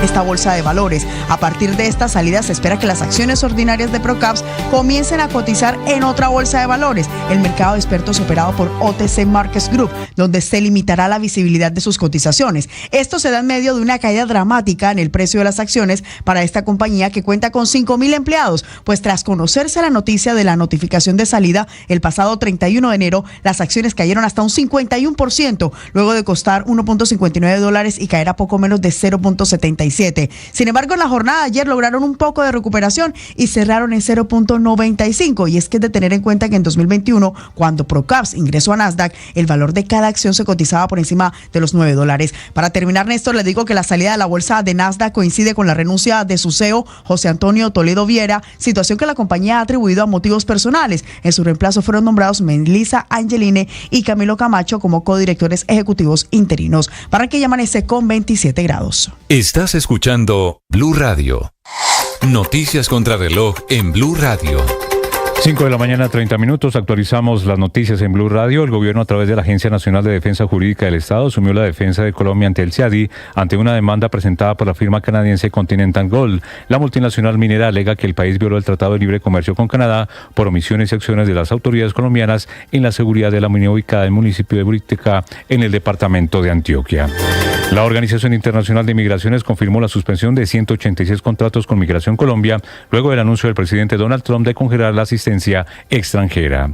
esta bolsa de valores. A partir de esta salida se espera que las acciones ordinarias de Procaps comiencen a cotizar en otra bolsa de valores, el mercado de expertos operado por OTC Markets Group, donde se limitará la visibilidad de sus cotizaciones. Esto se da en medio de una caída dramática en el precio de las acciones para esta compañía que cuenta con 5,000 empleados, pues tras conocerse la noticia de la notificación de salida el pasado 31 de enero, las acciones cayeron hasta un 51%, luego de costar $1.59 y caer a poco menos de 0.77. Sin embargo, en la jornada de ayer lograron un poco de recuperación y cerraron en 0.95, y es que es de tener en cuenta que en 2021, cuando Procaps ingresó a Nasdaq, el valor de cada acción se cotizaba por encima de los $9. Para terminar, Néstor, les digo que la salida de la bolsa de Nasdaq coincide con la renuncia de su CEO, José Antonio Toledo Viera, situación que la compañía ha atribuido a motivos personales. En su reemplazo fueron nombrados Melissa Angeline y Camilo Camacho como codirectores ejecutivos interinos. Barranquilla amanece con 27 grados. Estás escuchando Blue Radio. Noticias contra reloj en Blue Radio. 5 de la mañana, 30 minutos. Actualizamos las noticias en Blue Radio. El gobierno, a través de la Agencia Nacional de Defensa Jurídica del Estado, asumió la defensa de Colombia ante el CIADI ante una demanda presentada por la firma canadiense Continental Gold. La multinacional minera alega que el país violó el Tratado de Libre Comercio con Canadá por omisiones y acciones de las autoridades colombianas en la seguridad de la mina ubicada en el municipio de Buritica, en el departamento de Antioquia. La Organización Internacional de Migraciones confirmó la suspensión de 186 contratos con Migración Colombia luego del anuncio del presidente Donald Trump de congelar la asistencia extranjera.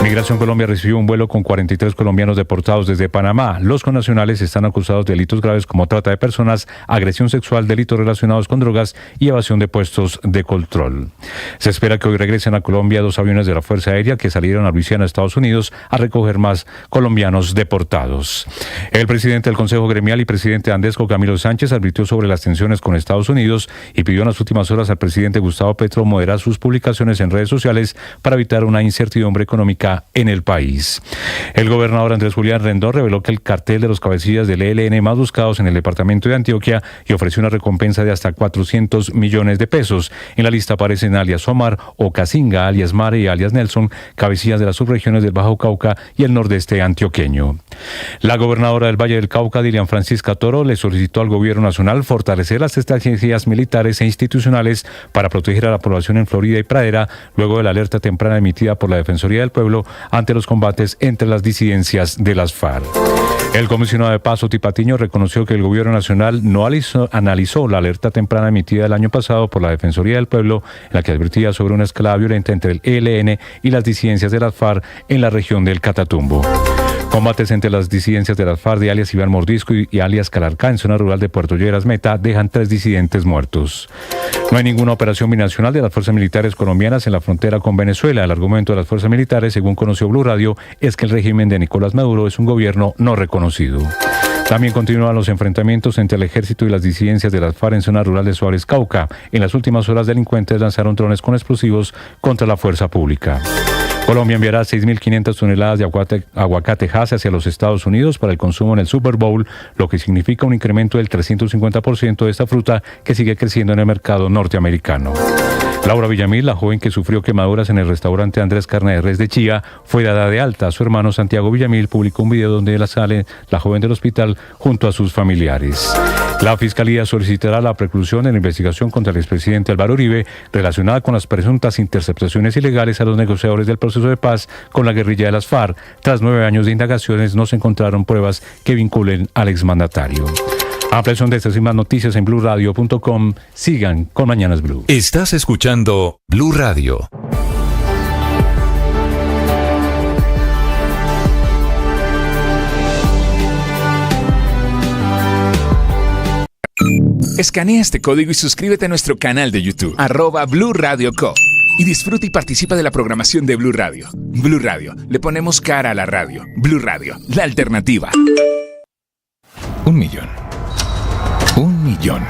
Migración Colombia recibió un vuelo con 43 colombianos deportados desde Panamá. Los connacionales están acusados de delitos graves como trata de personas, agresión sexual, delitos relacionados con drogas y evasión de puestos de control. Se espera que hoy regresen a Colombia 2 aviones de la Fuerza Aérea que salieron a Luisiana, Estados Unidos, a recoger más colombianos deportados. El presidente del Consejo Gremial y presidente de Andesco, Camilo Sánchez, advirtió sobre las tensiones con Estados Unidos y pidió en las últimas horas al presidente Gustavo Petro moderar sus publicaciones en redes sociales para evitar una incertidumbre económica en el país. El gobernador Andrés Julián Rendón reveló que el cartel de los cabecillas del ELN más buscados en el departamento de Antioquia y ofreció una recompensa de hasta 400 millones de pesos. En la lista aparecen alias Omar, Ocasinga, alias Mare y alias Nelson, cabecillas de las subregiones del Bajo Cauca y el nordeste antioqueño. La gobernadora del Valle del Cauca, Dilian Francisca Toro, le solicitó al gobierno nacional fortalecer las estrategias militares e institucionales para proteger a la población en Florida y Pradera, luego de la alerta temprana emitida por la Defensoría del Pueblo ante los combates entre las disidencias de las FARC. El comisionado de Paz, Oti Patiño, reconoció que el gobierno nacional no analizó la alerta temprana emitida el año pasado por la Defensoría del Pueblo, en la que advertía sobre una escalada violenta entre el ELN y las disidencias de las FARC en la región del Catatumbo. Combates entre las disidencias de las FARC de alias Iván Mordisco y alias Calarcá en zona rural de Puerto Lleras Meta dejan 3 disidentes muertos. No hay ninguna operación binacional de las fuerzas militares colombianas en la frontera con Venezuela. El argumento de las fuerzas militares, según conoció Blue Radio, es que el régimen de Nicolás Maduro es un gobierno no reconocido. También continúan los enfrentamientos entre el ejército y las disidencias de las FARC en zona rural de Suárez, Cauca. En las últimas horas, delincuentes lanzaron drones con explosivos contra la fuerza pública. Colombia enviará 6.500 toneladas de aguacate Hass hacia los Estados Unidos para el consumo en el Super Bowl, lo que significa un incremento del 350% de esta fruta que sigue creciendo en el mercado norteamericano. Laura Villamil, la joven que sufrió quemaduras en el restaurante Andrés Carne de Res de Chía, fue dada de alta. Su hermano Santiago Villamil publicó un video donde sale la joven del hospital junto a sus familiares. La Fiscalía solicitará la preclusión en la investigación contra el expresidente Álvaro Uribe relacionada con las presuntas interceptaciones ilegales a los negociadores del proceso de paz con la guerrilla de las FARC. Tras 9 años de indagaciones, no se encontraron pruebas que vinculen al exmandatario. Ampliación de estas y más noticias en BlueRadio.com. Sigan con Mañanas Blue. Estás escuchando Blue Radio. Escanea este código y suscríbete a nuestro canal de YouTube, @Blue Radio Co. Y disfruta y participa de la programación de Blue Radio. Blue Radio, le ponemos cara a la radio. Blue Radio, la alternativa. 1 millón. 1 millón.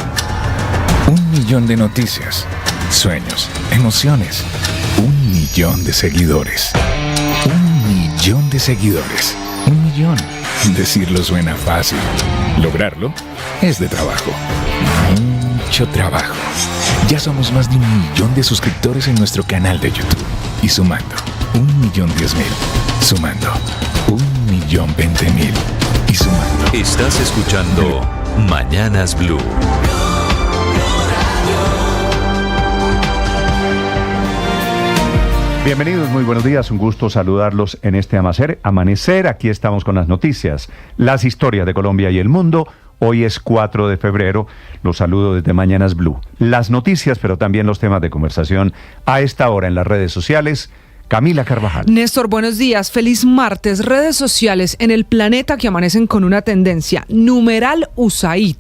1 millón de noticias, sueños, emociones. 1 millón de seguidores. 1 millón de seguidores. 1 millón. Decirlo suena fácil. Lograrlo es de trabajo. Mucho trabajo. Ya somos más de 1 millón de suscriptores en nuestro canal de YouTube. Y sumando, 1.010.000. Sumando, 1.020.000. Y sumando. Estás escuchando Mañanas Blue. Bienvenidos, muy buenos días, un gusto saludarlos en este amanecer. Aquí estamos con las noticias, las historias de Colombia y el mundo. Hoy es 4 de febrero, los saludo desde Mañanas Blue. Las noticias, pero también los temas de conversación a esta hora en las redes sociales. Camila Carvajal. Néstor, buenos días. Feliz martes. Redes sociales en el planeta que amanecen con una tendencia. Numeral USAID.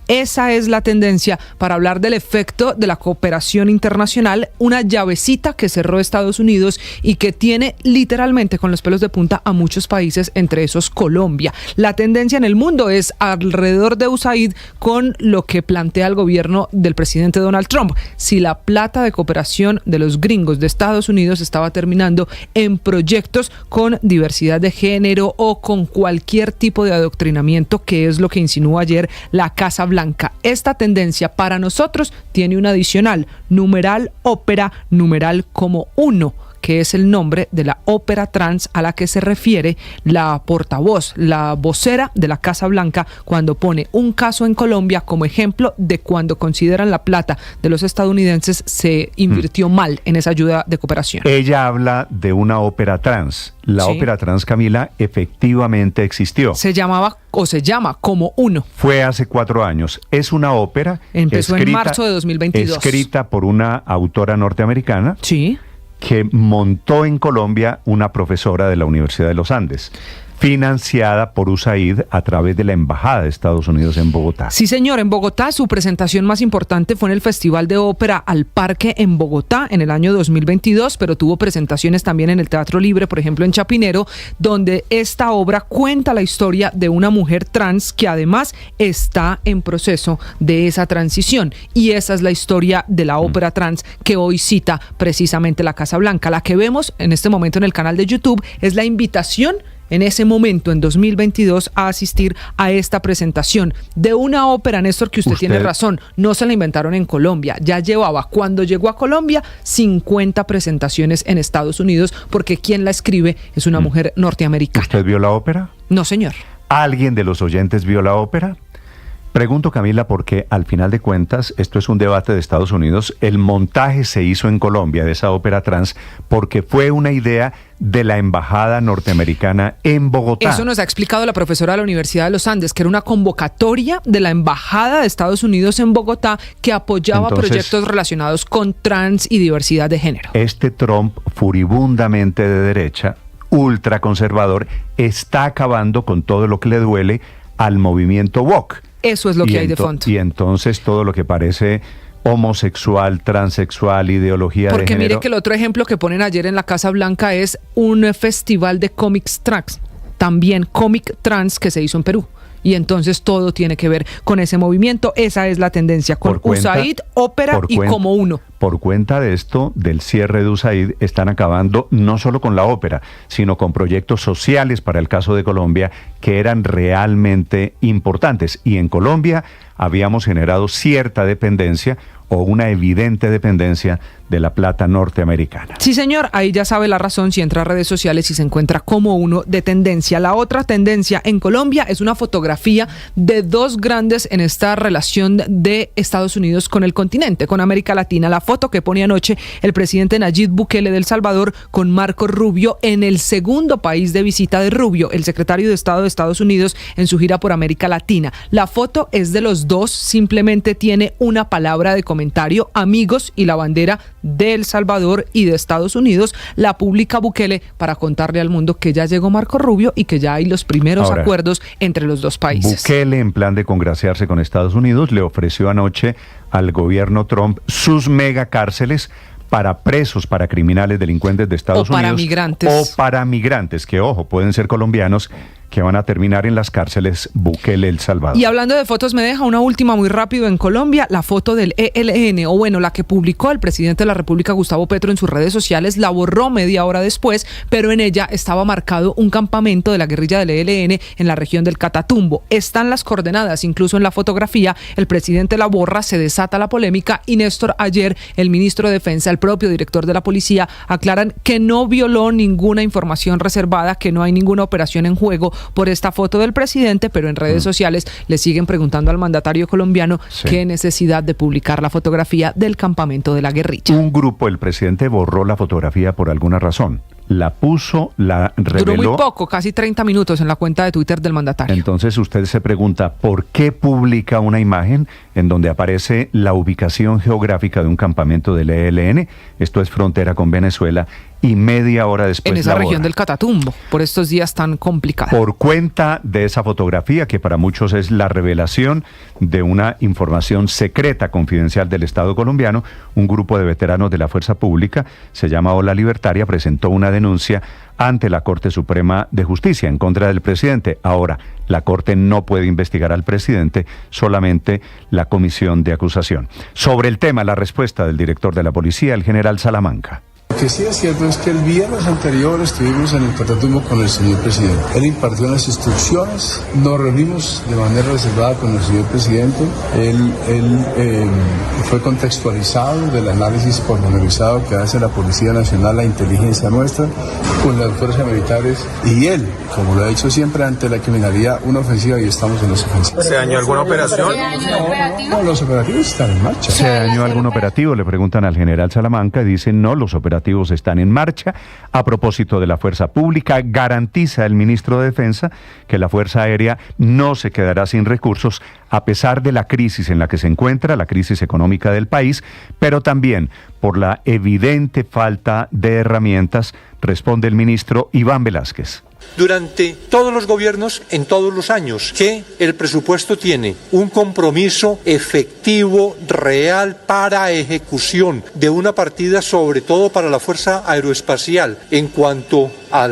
Esa es la tendencia para hablar del efecto de la cooperación internacional, una llavecita que cerró Estados Unidos y que tiene literalmente con los pelos de punta a muchos países, entre esos Colombia. La tendencia en el mundo es alrededor de USAID con lo que plantea el gobierno del presidente Donald Trump. Si la plata de cooperación de los gringos de Estados Unidos estaba terminando en proyectos con diversidad de género o con cualquier tipo de adoctrinamiento, que es lo que insinuó ayer la Casa Blanca. Esta tendencia para nosotros tiene un adicional, numeral ópera, numeral como 1, que es el nombre de la ópera trans a la que se refiere la portavoz, la vocera de la Casa Blanca, cuando pone un caso en Colombia como ejemplo de cuando consideran la plata de los estadounidenses se invirtió mal en esa ayuda de cooperación. Ella habla de una ópera trans. La ópera trans, Camila, efectivamente existió. Se llamaba o se llama como 1. Fue hace 4 años. Es una ópera. Empezó en marzo de 2022. Escrita por una autora norteamericana. Sí. Que montó en Colombia una profesora de la Universidad de los Andes, financiada por USAID a través de la Embajada de Estados Unidos en Bogotá. Sí, señor, en Bogotá su presentación más importante fue en el Festival de Ópera Al Parque en Bogotá en el año 2022, pero tuvo presentaciones también en el Teatro Libre, por ejemplo en Chapinero, donde esta obra cuenta la historia de una mujer trans que además está en proceso de esa transición. Y esa es la historia de la ópera trans que hoy cita precisamente la Casa Blanca. La que vemos en este momento en el canal de YouTube es la invitación en ese momento, en 2022, a asistir a esta presentación de una ópera, Néstor, que usted tiene razón, no se la inventaron en Colombia, ya llevaba, cuando llegó a Colombia, 50 presentaciones en Estados Unidos, porque quien la escribe es una mujer norteamericana. ¿Usted vio la ópera? No, señor. ¿Alguien de los oyentes vio la ópera? Pregunto, Camila, porque al final de cuentas, esto es un debate de Estados Unidos, el montaje se hizo en Colombia de esa ópera trans porque fue una idea de la Embajada norteamericana en Bogotá. Eso nos ha explicado la profesora de la Universidad de los Andes, que era una convocatoria de la Embajada de Estados Unidos en Bogotá que apoyaba proyectos relacionados con trans y diversidad de género. Este Trump furibundamente de derecha, ultraconservador, está acabando con todo lo que le duele al movimiento woke. Eso es lo que hay de fondo. Y entonces todo lo que parece homosexual, transexual, ideología de género. Porque mire que el otro ejemplo que ponen ayer en la Casa Blanca es un festival de cómics trans, también cómic trans que se hizo en Perú. Y entonces todo tiene que ver con ese movimiento. Esa es la tendencia con USAID, ópera y como 1. Por cuenta de esto, del cierre de USAID, están acabando no solo con la ópera, sino con proyectos sociales para el caso de Colombia que eran realmente importantes. Y en Colombia habíamos generado cierta dependencia o una evidente dependencia de la plata norteamericana. Sí, señor, ahí ya sabe la razón si entra a redes sociales y se encuentra como 1 de tendencia. La otra tendencia en Colombia es una fotografía de 2 grandes en esta relación de Estados Unidos con el continente, con América Latina. La foto que pone anoche el presidente Nayib Bukele de El Salvador con Marco Rubio en el segundo país de visita de Rubio, el secretario de Estado de Estados Unidos en su gira por América Latina. La foto es de los dos, simplemente tiene una palabra de comentario, amigos, y la bandera de El Salvador y de Estados Unidos. La publica Bukele para contarle al mundo que ya llegó Marco Rubio y que ya hay los primeros acuerdos entre los dos países. Bukele, en plan de congraciarse con Estados Unidos, le ofreció anoche al gobierno Trump sus megacárceles para presos, para criminales, delincuentes de Estados Unidos. O para migrantes, que ojo, pueden ser colombianos, que van a terminar en las cárceles Bukele, El Salvador. Y hablando de fotos, me deja una última muy rápido en Colombia, la foto del ELN, o bueno, la que publicó el presidente de la República, Gustavo Petro, en sus redes sociales, la borró media hora después, pero en ella estaba marcado un campamento de la guerrilla del ELN en la región del Catatumbo. Están las coordenadas, incluso en la fotografía, el presidente la borra, se desata la polémica, y Néstor, ayer el ministro de Defensa, el propio director de la policía, aclaran que no violó ninguna información reservada, que no hay ninguna operación en juego, por esta foto del presidente, pero en redes sociales le siguen preguntando al mandatario colombiano qué necesidad de publicar la fotografía del campamento de la guerrilla. Un grupo, el presidente borró la fotografía por alguna razón. La puso, la reveló. Duró muy poco, casi 30 minutos en la cuenta de Twitter del mandatario. Entonces usted se pregunta, ¿por qué publica una imagen en donde aparece la ubicación geográfica de un campamento del ELN? Esto es frontera con Venezuela. Y media hora después en esa la región borra. del Catatumbo, por estos días tan complicados. Por cuenta de esa fotografía, que para muchos es la revelación de una información secreta confidencial del Estado colombiano, un grupo de veteranos de la Fuerza Pública, se llama Ola Libertaria, presentó una denuncia ante la Corte Suprema de Justicia en contra del presidente. Ahora, la Corte no puede investigar al presidente, solamente la comisión de acusación. Sobre el tema, la respuesta del director de la policía, el general Salamanca. Lo que sí es cierto es que el viernes anterior estuvimos en el Catatumbo con el señor presidente. Él impartió las instrucciones, nos reunimos de manera reservada con el señor presidente. Él fue contextualizado del análisis pormenorizado que hace la Policía Nacional, la inteligencia nuestra, con las fuerzas militares. Y él, como lo ha dicho siempre, ante la criminalidad, una ofensiva y estamos en los ofensivos. ¿Se dañó alguna operación? No, los operativos están en marcha. ¿Se dañó algún operativo? Le preguntan al general Salamanca, dice no, los operativos están en marcha. A propósito de la fuerza pública, garantiza el ministro de Defensa que la Fuerza Aérea no se quedará sin recursos a pesar de la crisis en la que se encuentra, la crisis económica del país, pero también por la evidente falta de herramientas, responde el ministro Iván Velázquez. Durante todos los gobiernos, en todos los años, que el presupuesto tiene un compromiso efectivo, real, para ejecución de una partida, sobre todo para la Fuerza Aeroespacial, en cuanto a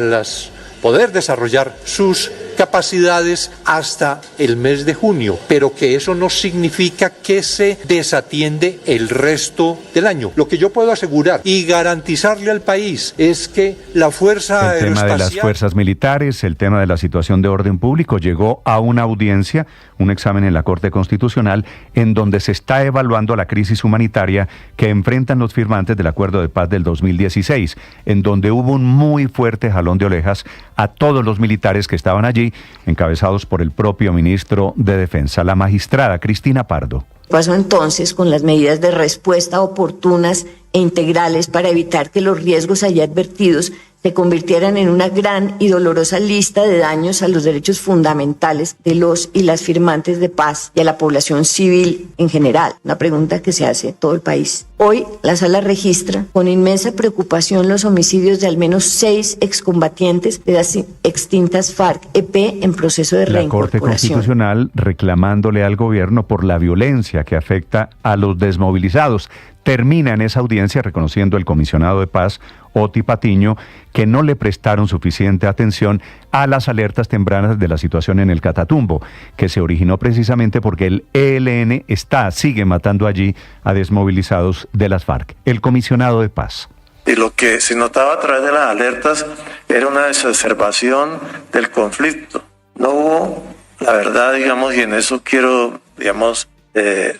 poder desarrollar sus capacidades hasta el mes de junio, pero que eso no significa que se desatiende el resto del año. Lo que yo puedo asegurar y garantizarle al país es que la Fuerza Aeroespacial... El tema de las fuerzas militares, el tema de la situación de orden público llegó a una audiencia, un examen en la Corte Constitucional, en donde se está evaluando la crisis humanitaria que enfrentan los firmantes del Acuerdo de Paz del 2016, en donde hubo un muy fuerte jalón de orejas a todos los militares que estaban allí, encabezados por el propio ministro de Defensa, la magistrada Cristina Pardo. Pasó entonces con las medidas de respuesta oportunas e integrales para evitar que los riesgos allí advertidos se convirtieran en una gran y dolorosa lista de daños a los derechos fundamentales de los y las firmantes de paz y a la población civil en general. Una pregunta que se hace todo el país. Hoy, la Sala registra con inmensa preocupación los homicidios de al menos 6 excombatientes de las extintas FARC-EP en proceso de reincorporación. La Corte Constitucional reclamándole al gobierno por la violencia que afecta a los desmovilizados. Termina en esa audiencia reconociendo el comisionado de paz, Oti Patiño, que no le prestaron suficiente atención a las alertas tempranas de la situación en el Catatumbo, que se originó precisamente porque el ELN sigue matando allí a desmovilizados de las FARC. El comisionado de paz. Y lo que se notaba a través de las alertas era una exacerbación del conflicto. No hubo, la verdad, digamos, y en eso quiero, digamos,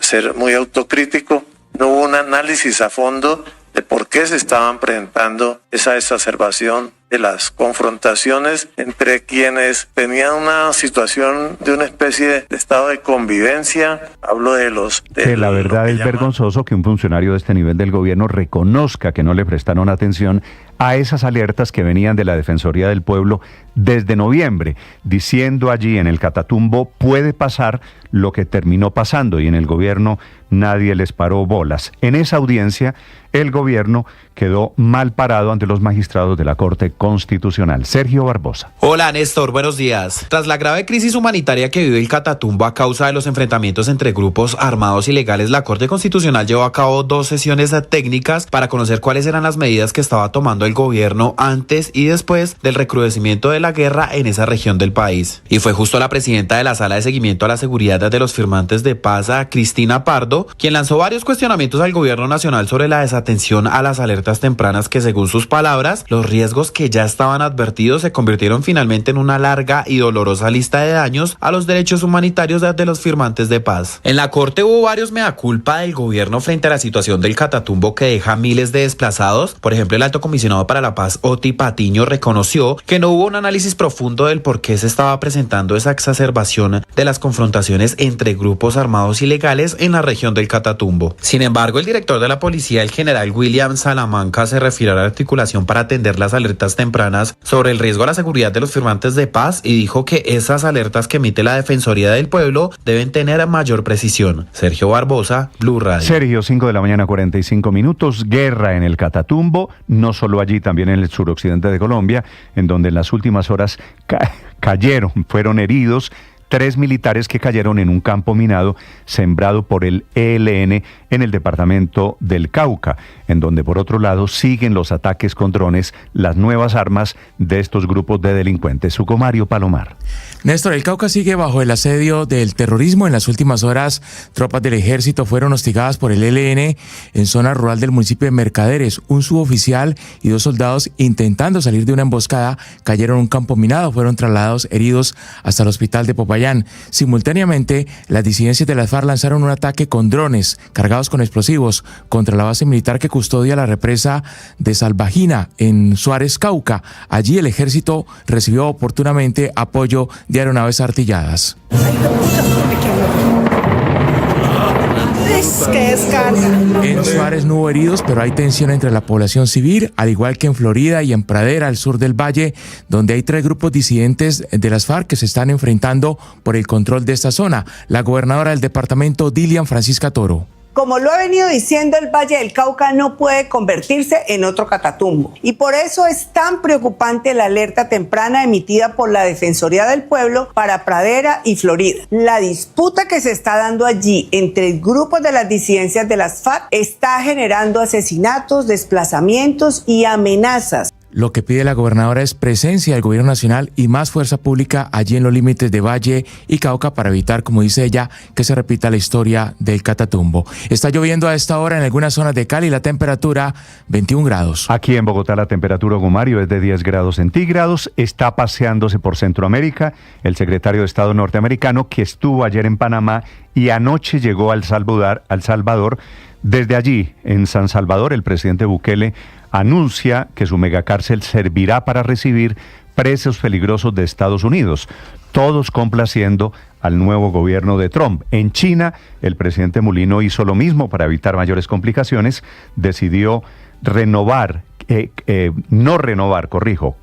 ser muy autocrítico, no hubo un análisis a fondo de por qué se estaban presentando esa exacerbación de las confrontaciones entre quienes tenían una situación de una especie de estado de convivencia. Hablo de los... la verdad es vergonzoso que un funcionario de este nivel del gobierno reconozca que no le prestaron atención a esas alertas que venían de la Defensoría del Pueblo desde noviembre, diciendo allí en el Catatumbo puede pasar lo que terminó pasando, y en el gobierno nadie les paró bolas. En esa audiencia, el gobierno quedó mal parado ante los magistrados de la Corte Constitucional. Sergio Barbosa. Hola, Néstor, buenos días. Tras la grave crisis humanitaria que vive el Catatumbo a causa de los enfrentamientos entre grupos armados ilegales, la Corte Constitucional llevó a cabo 2 sesiones técnicas para conocer cuáles eran las medidas que estaba tomando el gobierno antes y después del recrudecimiento de la guerra en esa región del país. Y fue justo la presidenta de la Sala de Seguimiento a la Seguridad de los Firmantes de Paz, Cristina Pardo, quien lanzó varios cuestionamientos al gobierno nacional sobre la desatención a la las alertas tempranas que, según sus palabras, los riesgos que ya estaban advertidos se convirtieron finalmente en una larga y dolorosa lista de daños a los derechos humanitarios de los firmantes de paz. En la corte hubo varios mea culpa del gobierno frente a la situación del Catatumbo que deja miles de desplazados. Por ejemplo, el alto comisionado para la paz, Oti Patiño, reconoció que no hubo un análisis profundo del por qué se estaba presentando esa exacerbación de las confrontaciones entre grupos armados ilegales en la región del Catatumbo. Sin embargo, el director de la policía, el general William Salamanca, se refirió a la articulación para atender las alertas tempranas sobre el riesgo a la seguridad de los firmantes de paz y dijo que esas alertas que emite la Defensoría del Pueblo deben tener mayor precisión. Sergio Barbosa, Blue Radio. Sergio, 5:45 a.m. Guerra en el Catatumbo, no solo allí, también en el suroccidente de Colombia, en donde en las últimas horas fueron heridos 3 militares que cayeron en un campo minado sembrado por el ELN en el departamento del Cauca, en donde por otro lado siguen los ataques con drones, las nuevas armas de estos grupos de delincuentes. Hugo Mario Palomar. Néstor, el Cauca sigue bajo el asedio del terrorismo. En las últimas horas, tropas del ejército fueron hostigadas por el ELN en zona rural del municipio de Mercaderes. Un suboficial y 2 soldados, intentando salir de una emboscada, cayeron en un campo minado, fueron trasladados heridos hasta el hospital de Popayán. Simultáneamente, las disidencias de las FARC lanzaron un ataque con drones cargados con explosivos contra la base militar que custodia la represa de Salvajina en Suárez, Cauca. Allí el ejército recibió oportunamente apoyo de aeronaves artilladas. En Suárez no hubo heridos, pero hay tensión entre la población civil, al igual que en Florida y en Pradera, al sur del valle, donde hay 3 grupos disidentes de las FARC que se están enfrentando por el control de esta zona. La gobernadora del departamento, Dilian Francisca Toro. Como lo he venido diciendo, el Valle del Cauca no puede convertirse en otro Catatumbo. Y por eso es tan preocupante la alerta temprana emitida por la Defensoría del Pueblo para Pradera y Florida. La disputa que se está dando allí entre grupos de las disidencias de las FARC está generando asesinatos, desplazamientos y amenazas. Lo que pide la gobernadora es presencia del gobierno nacional y más fuerza pública allí en los límites de Valle y Cauca para evitar, como dice ella, que se repita la historia del Catatumbo. Está lloviendo a esta hora en algunas zonas de Cali, la temperatura 21 grados. Aquí en Bogotá la temperatura, Hugo Mario, es de 10 grados centígrados. Está paseándose por Centroamérica el secretario de Estado norteamericano que estuvo ayer en Panamá y anoche llegó a El Salvador. Desde allí, en San Salvador, el presidente Bukele anuncia que su megacárcel servirá para recibir presos peligrosos de Estados Unidos, todos complaciendo al nuevo gobierno de Trump. En China, el presidente Mulino hizo lo mismo para evitar mayores complicaciones, decidió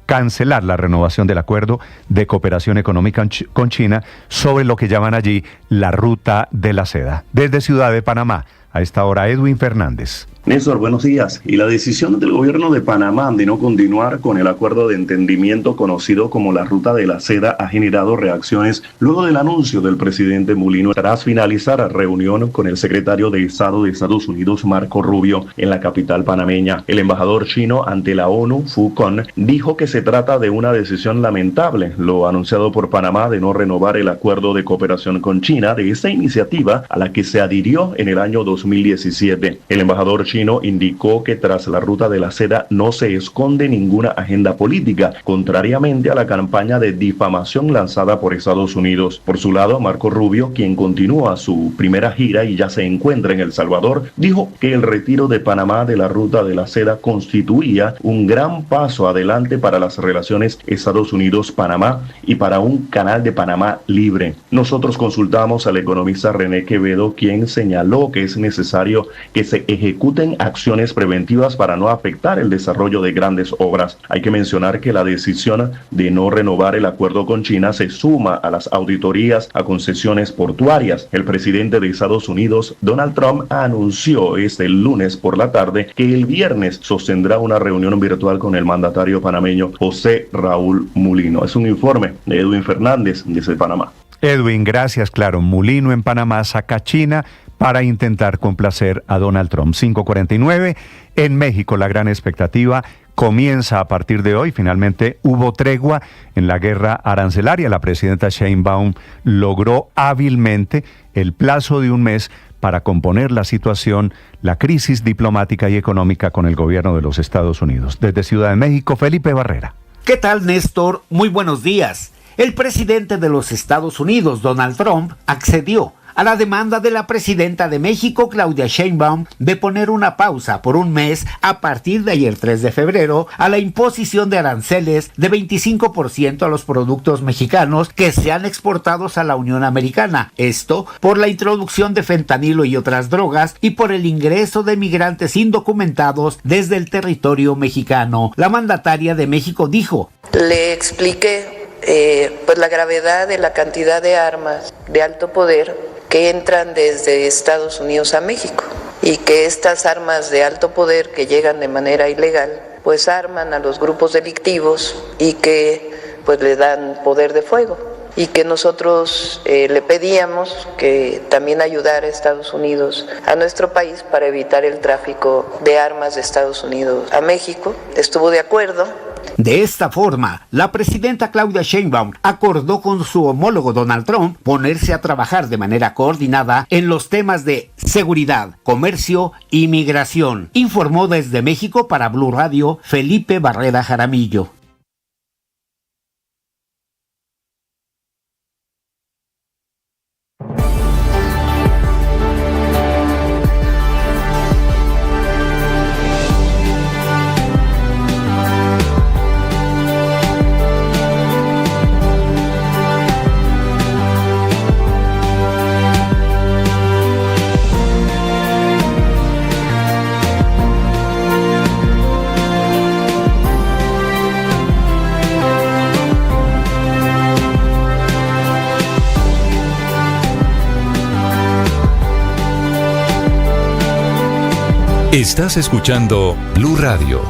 cancelar la renovación del acuerdo de cooperación económica con China sobre lo que llaman allí la ruta de la seda. Desde Ciudad de Panamá, a esta hora, Edwin Fernández. Néstor, buenos días. Y la decisión del gobierno de Panamá de no continuar con el acuerdo de entendimiento conocido como la Ruta de la Seda ha generado reacciones luego del anuncio del presidente Mulino tras finalizar la reunión con el secretario de Estado de Estados Unidos, Marco Rubio, en la capital panameña. El embajador chino ante la ONU, Fu Con, dijo que se trata de una decisión lamentable, lo anunciado por Panamá de no renovar el acuerdo de cooperación con China de esta iniciativa a la que se adhirió en el año 2017. El embajador chino indicó que tras la Ruta de la Seda no se esconde ninguna agenda política, contrariamente a la campaña de difamación lanzada por Estados Unidos. Por su lado, Marco Rubio, quien continúa su primera gira y ya se encuentra en El Salvador, dijo que el retiro de Panamá de la Ruta de la Seda constituía un gran paso adelante para las relaciones Estados Unidos-Panamá y para un canal de Panamá libre. Nosotros consultamos al economista René Quevedo, quien señaló que es necesario que se ejecuten acciones preventivas para no afectar el desarrollo de grandes obras. Hay que mencionar que la decisión de no renovar el acuerdo con China se suma a las auditorías a concesiones portuarias. El presidente de Estados Unidos, Donald Trump, anunció este lunes por la tarde que el viernes sostendrá una reunión virtual con el mandatario panameño José Raúl Mulino. Es un informe de Edwin Fernández desde Panamá. Edwin, gracias. Claro, Mulino en Panamá saca a China para intentar complacer a Donald Trump. 5:49. En México, la gran expectativa comienza a partir de hoy. Finalmente hubo tregua en la guerra arancelaria. La presidenta Sheinbaum logró hábilmente el plazo de un mes para componer la situación, la crisis diplomática y económica con el gobierno de los Estados Unidos. Desde Ciudad de México, Felipe Barrera. ¿Qué tal, Néstor? Muy buenos días. El presidente de los Estados Unidos, Donald Trump, accedió a la demanda de la presidenta de México, Claudia Sheinbaum, de poner una pausa por un mes a partir de ayer 3 de febrero a la imposición de aranceles de 25% a los productos mexicanos que sean exportados a la Unión Americana. Esto por la introducción de fentanilo y otras drogas y por el ingreso de migrantes indocumentados desde el territorio mexicano. La mandataria de México dijo: le expliqué pues la gravedad de la cantidad de armas de alto poder que entran desde Estados Unidos a México y que estas armas de alto poder que llegan de manera ilegal pues arman a los grupos delictivos y que pues le dan poder de fuego, y que nosotros le pedíamos que también ayudara a Estados Unidos, a nuestro país, para evitar el tráfico de armas de Estados Unidos a México. Estuvo de acuerdo. De esta forma, la presidenta Claudia Sheinbaum acordó con su homólogo Donald Trump ponerse a trabajar de manera coordinada en los temas de seguridad, comercio y migración. Informó desde México para Blue Radio Felipe Barrera Jaramillo. Estás escuchando Blue Radio.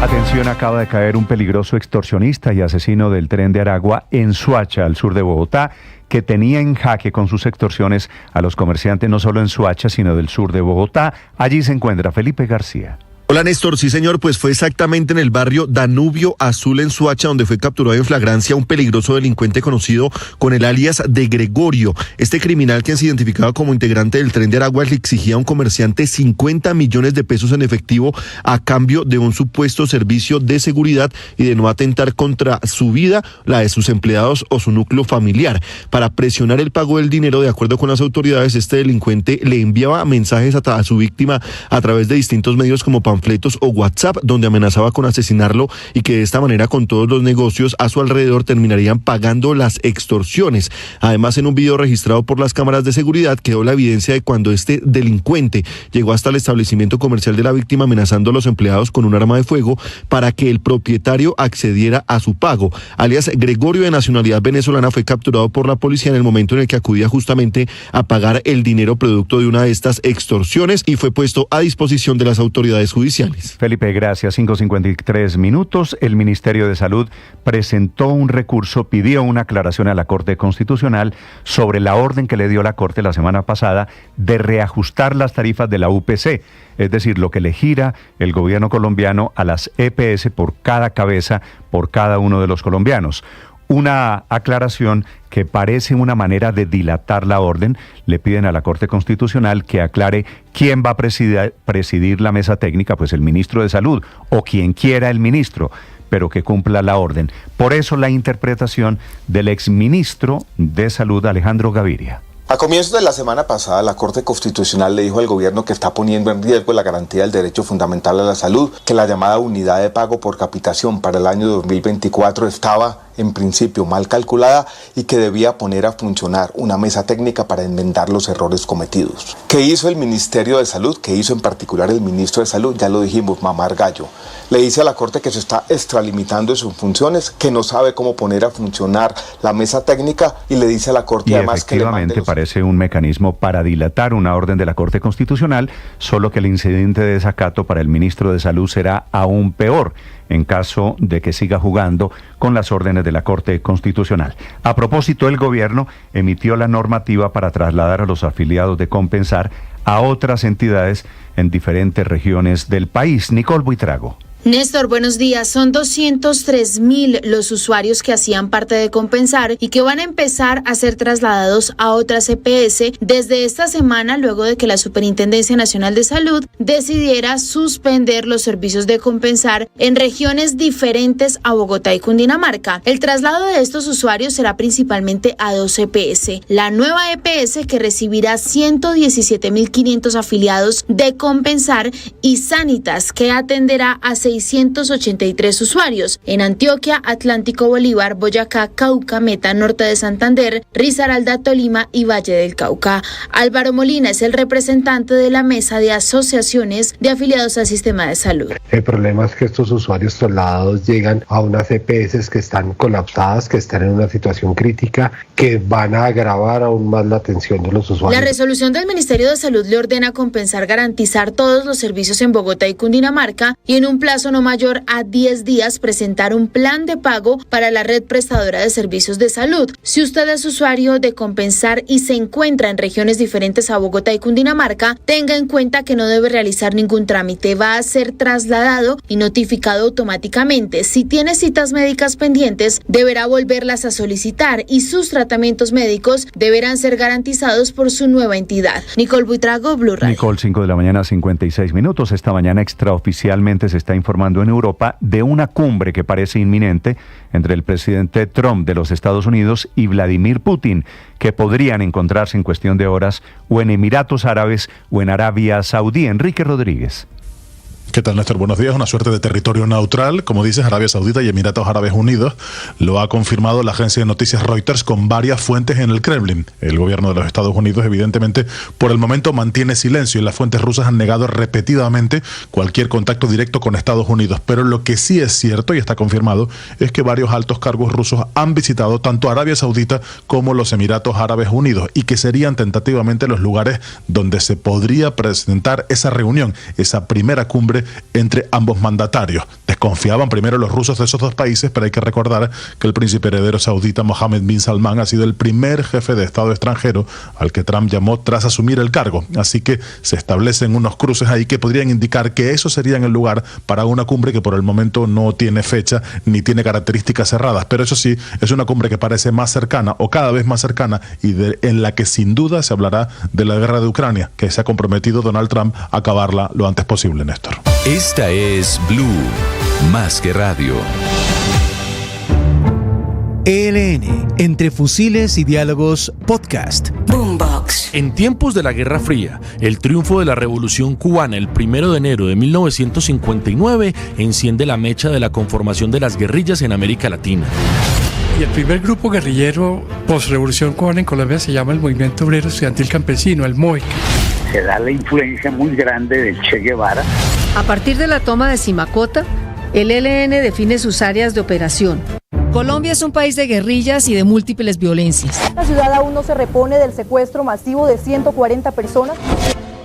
Atención, acaba de caer un peligroso extorsionista y asesino del Tren de Aragua en Soacha, al sur de Bogotá, que tenía en jaque con sus extorsiones a los comerciantes no solo en Soacha, sino del sur de Bogotá. Allí se encuentra Felipe García. Hola, Néstor. Sí, señor, pues fue exactamente en el barrio Danubio Azul en Soacha donde fue capturado en flagrancia un peligroso delincuente conocido con el alias de Gregorio. Este criminal, quien se identificaba como integrante del Tren de Aragua, le exigía a un comerciante 50 millones de pesos en efectivo a cambio de un supuesto servicio de seguridad y de no atentar contra su vida, la de sus empleados o su núcleo familiar. Para presionar el pago del dinero, de acuerdo con las autoridades, este delincuente le enviaba mensajes a su víctima a través de distintos medios como panfletos o WhatsApp, donde amenazaba con asesinarlo y que de esta manera con todos los negocios a su alrededor terminarían pagando las extorsiones. Además, en un video registrado por las cámaras de seguridad quedó la evidencia de cuando este delincuente llegó hasta el establecimiento comercial de la víctima amenazando a los empleados con un arma de fuego para que el propietario accediera a su pago. Alias Gregorio, de nacionalidad venezolana, fue capturado por la policía en el momento en el que acudía justamente a pagar el dinero producto de una de estas extorsiones y fue puesto a disposición de las autoridades judiciales. Felipe, gracias. 5:53 minutos. El Ministerio de Salud presentó un recurso, pidió una aclaración a la Corte Constitucional sobre la orden que le dio la Corte la semana pasada de reajustar las tarifas de la UPC, es decir, lo que le gira el gobierno colombiano a las EPS por cada cabeza, por cada uno de los colombianos. Una aclaración que parece una manera de dilatar la orden. Le piden a la Corte Constitucional que aclare quién va a presidir la mesa técnica, pues el ministro de Salud o quien quiera el ministro, pero que cumpla la orden. Por eso la interpretación del exministro de Salud, Alejandro Gaviria. A comienzos de la semana pasada, la Corte Constitucional le dijo al gobierno que está poniendo en riesgo la garantía del derecho fundamental a la salud, que la llamada unidad de pago por capitación para el año 2024 estaba en principio mal calculada y que debía poner a funcionar una mesa técnica para enmendar los errores cometidos. ¿Qué hizo el Ministerio de Salud? ¿Qué hizo en particular el ministro de Salud? Ya lo dijimos, mamar gallo. Le dice a la Corte que se está extralimitando en sus funciones, que no sabe cómo poner a funcionar la mesa técnica y le dice a la Corte además que efectivamente parece un mecanismo para dilatar una orden de la Corte Constitucional, solo que el incidente de desacato para el ministro de Salud será aún peor en caso de que siga jugando con las órdenes de la Corte Constitucional. A propósito, el gobierno emitió la normativa para trasladar a los afiliados de Compensar a otras entidades en diferentes regiones del país. Nicole Buitrago. Néstor, buenos días. Son 203.000 los usuarios que hacían parte de Compensar y que van a empezar a ser trasladados a otras EPS desde esta semana, luego de que la Superintendencia Nacional de Salud decidiera suspender los servicios de Compensar en regiones diferentes a Bogotá y Cundinamarca. El traslado de estos usuarios será principalmente a 2 EPS. La nueva EPS, que recibirá 117.500 afiliados de Compensar, y Sanitas, que atenderá a 683 usuarios en Antioquia, Atlántico, Bolívar, Boyacá, Cauca, Meta, Norte de Santander, Risaralda, Tolima y Valle del Cauca. Álvaro Molina es el representante de la Mesa de Asociaciones de Afiliados al Sistema de Salud. El problema es que estos usuarios trasladados llegan a unas EPS que están colapsadas, que están en una situación crítica, que van a agravar aún más la atención de los usuarios. La resolución del Ministerio de Salud le ordena a Compensar garantizar todos los servicios en Bogotá y Cundinamarca y en un plazo no mayor a 10 días presentar un plan de pago para la red prestadora de servicios de salud. Si usted es usuario de Compensar y se encuentra en regiones diferentes a Bogotá y Cundinamarca, tenga en cuenta que no debe realizar ningún trámite. Va a ser trasladado y notificado automáticamente. Si tiene citas médicas pendientes, deberá volverlas a solicitar y sus tratamientos médicos deberán ser garantizados por su nueva entidad. Nicole Buitrago, Blue Radio. Nicole, 5 de la mañana, 56 minutos. Esta mañana extraoficialmente se está informando en Europa de una cumbre que parece inminente entre el presidente Trump de los Estados Unidos y Vladimir Putin, que podrían encontrarse en cuestión de horas o en Emiratos Árabes o en Arabia Saudí. Enrique Rodríguez. ¿Qué tal, Néstor? Buenos días. Una suerte de territorio neutral, como dices, Arabia Saudita y Emiratos Árabes Unidos. Lo ha confirmado la agencia de noticias Reuters con varias fuentes en el Kremlin. El gobierno de los Estados Unidos, evidentemente, por el momento mantiene silencio y las fuentes rusas han negado repetidamente cualquier contacto directo con Estados Unidos. Pero lo que sí es cierto y está confirmado es que varios altos cargos rusos han visitado tanto Arabia Saudita como los Emiratos Árabes Unidos y que serían tentativamente los lugares donde se podría presentar esa reunión, esa primera cumbre entre ambos mandatarios. Desconfiaban primero los rusos de esos dos países, pero hay que recordar que el príncipe heredero saudita Mohammed bin Salman ha sido el primer jefe de Estado extranjero al que Trump llamó tras asumir el cargo. Así que se establecen unos cruces ahí que podrían indicar que eso sería el lugar para una cumbre que por el momento no tiene fecha ni tiene características cerradas. Pero eso sí, es una cumbre que parece más cercana o cada vez más cercana y en la que sin duda se hablará de la guerra de Ucrania, que se ha comprometido Donald Trump a acabarla lo antes posible, Néstor. Esta es Blue, más que radio. ELN, Entre Fusiles y Diálogos, Podcast. Boombox. En tiempos de la Guerra Fría, el triunfo de la Revolución Cubana el 1 de enero de 1959 enciende la mecha de la conformación de las guerrillas en América Latina. Y el primer grupo guerrillero post-revolución cubana en Colombia se llama el Movimiento Obrero Estudiantil Campesino, el MOEC. Se da la influencia muy grande del Che Guevara. A partir de la toma de Simacota, el ELN define sus áreas de operación. Colombia es un país de guerrillas y de múltiples violencias. La ciudad aún no se repone del secuestro masivo de 140 personas.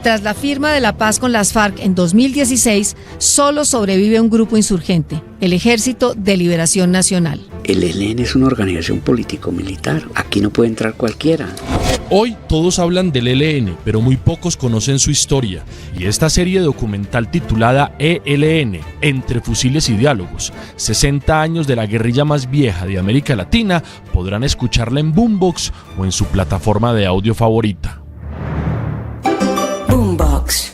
Tras la firma de la paz con las FARC en 2016, solo sobrevive un grupo insurgente, el Ejército de Liberación Nacional. El ELN es una organización político-militar. Aquí no puede entrar cualquiera. Hoy todos hablan del ELN, pero muy pocos conocen su historia. Y esta serie documental titulada ELN, Entre Fusiles y Diálogos, 60 años de la guerrilla más vieja de América Latina, podrán escucharla en Boombox o en su plataforma de audio favorita. Boombox.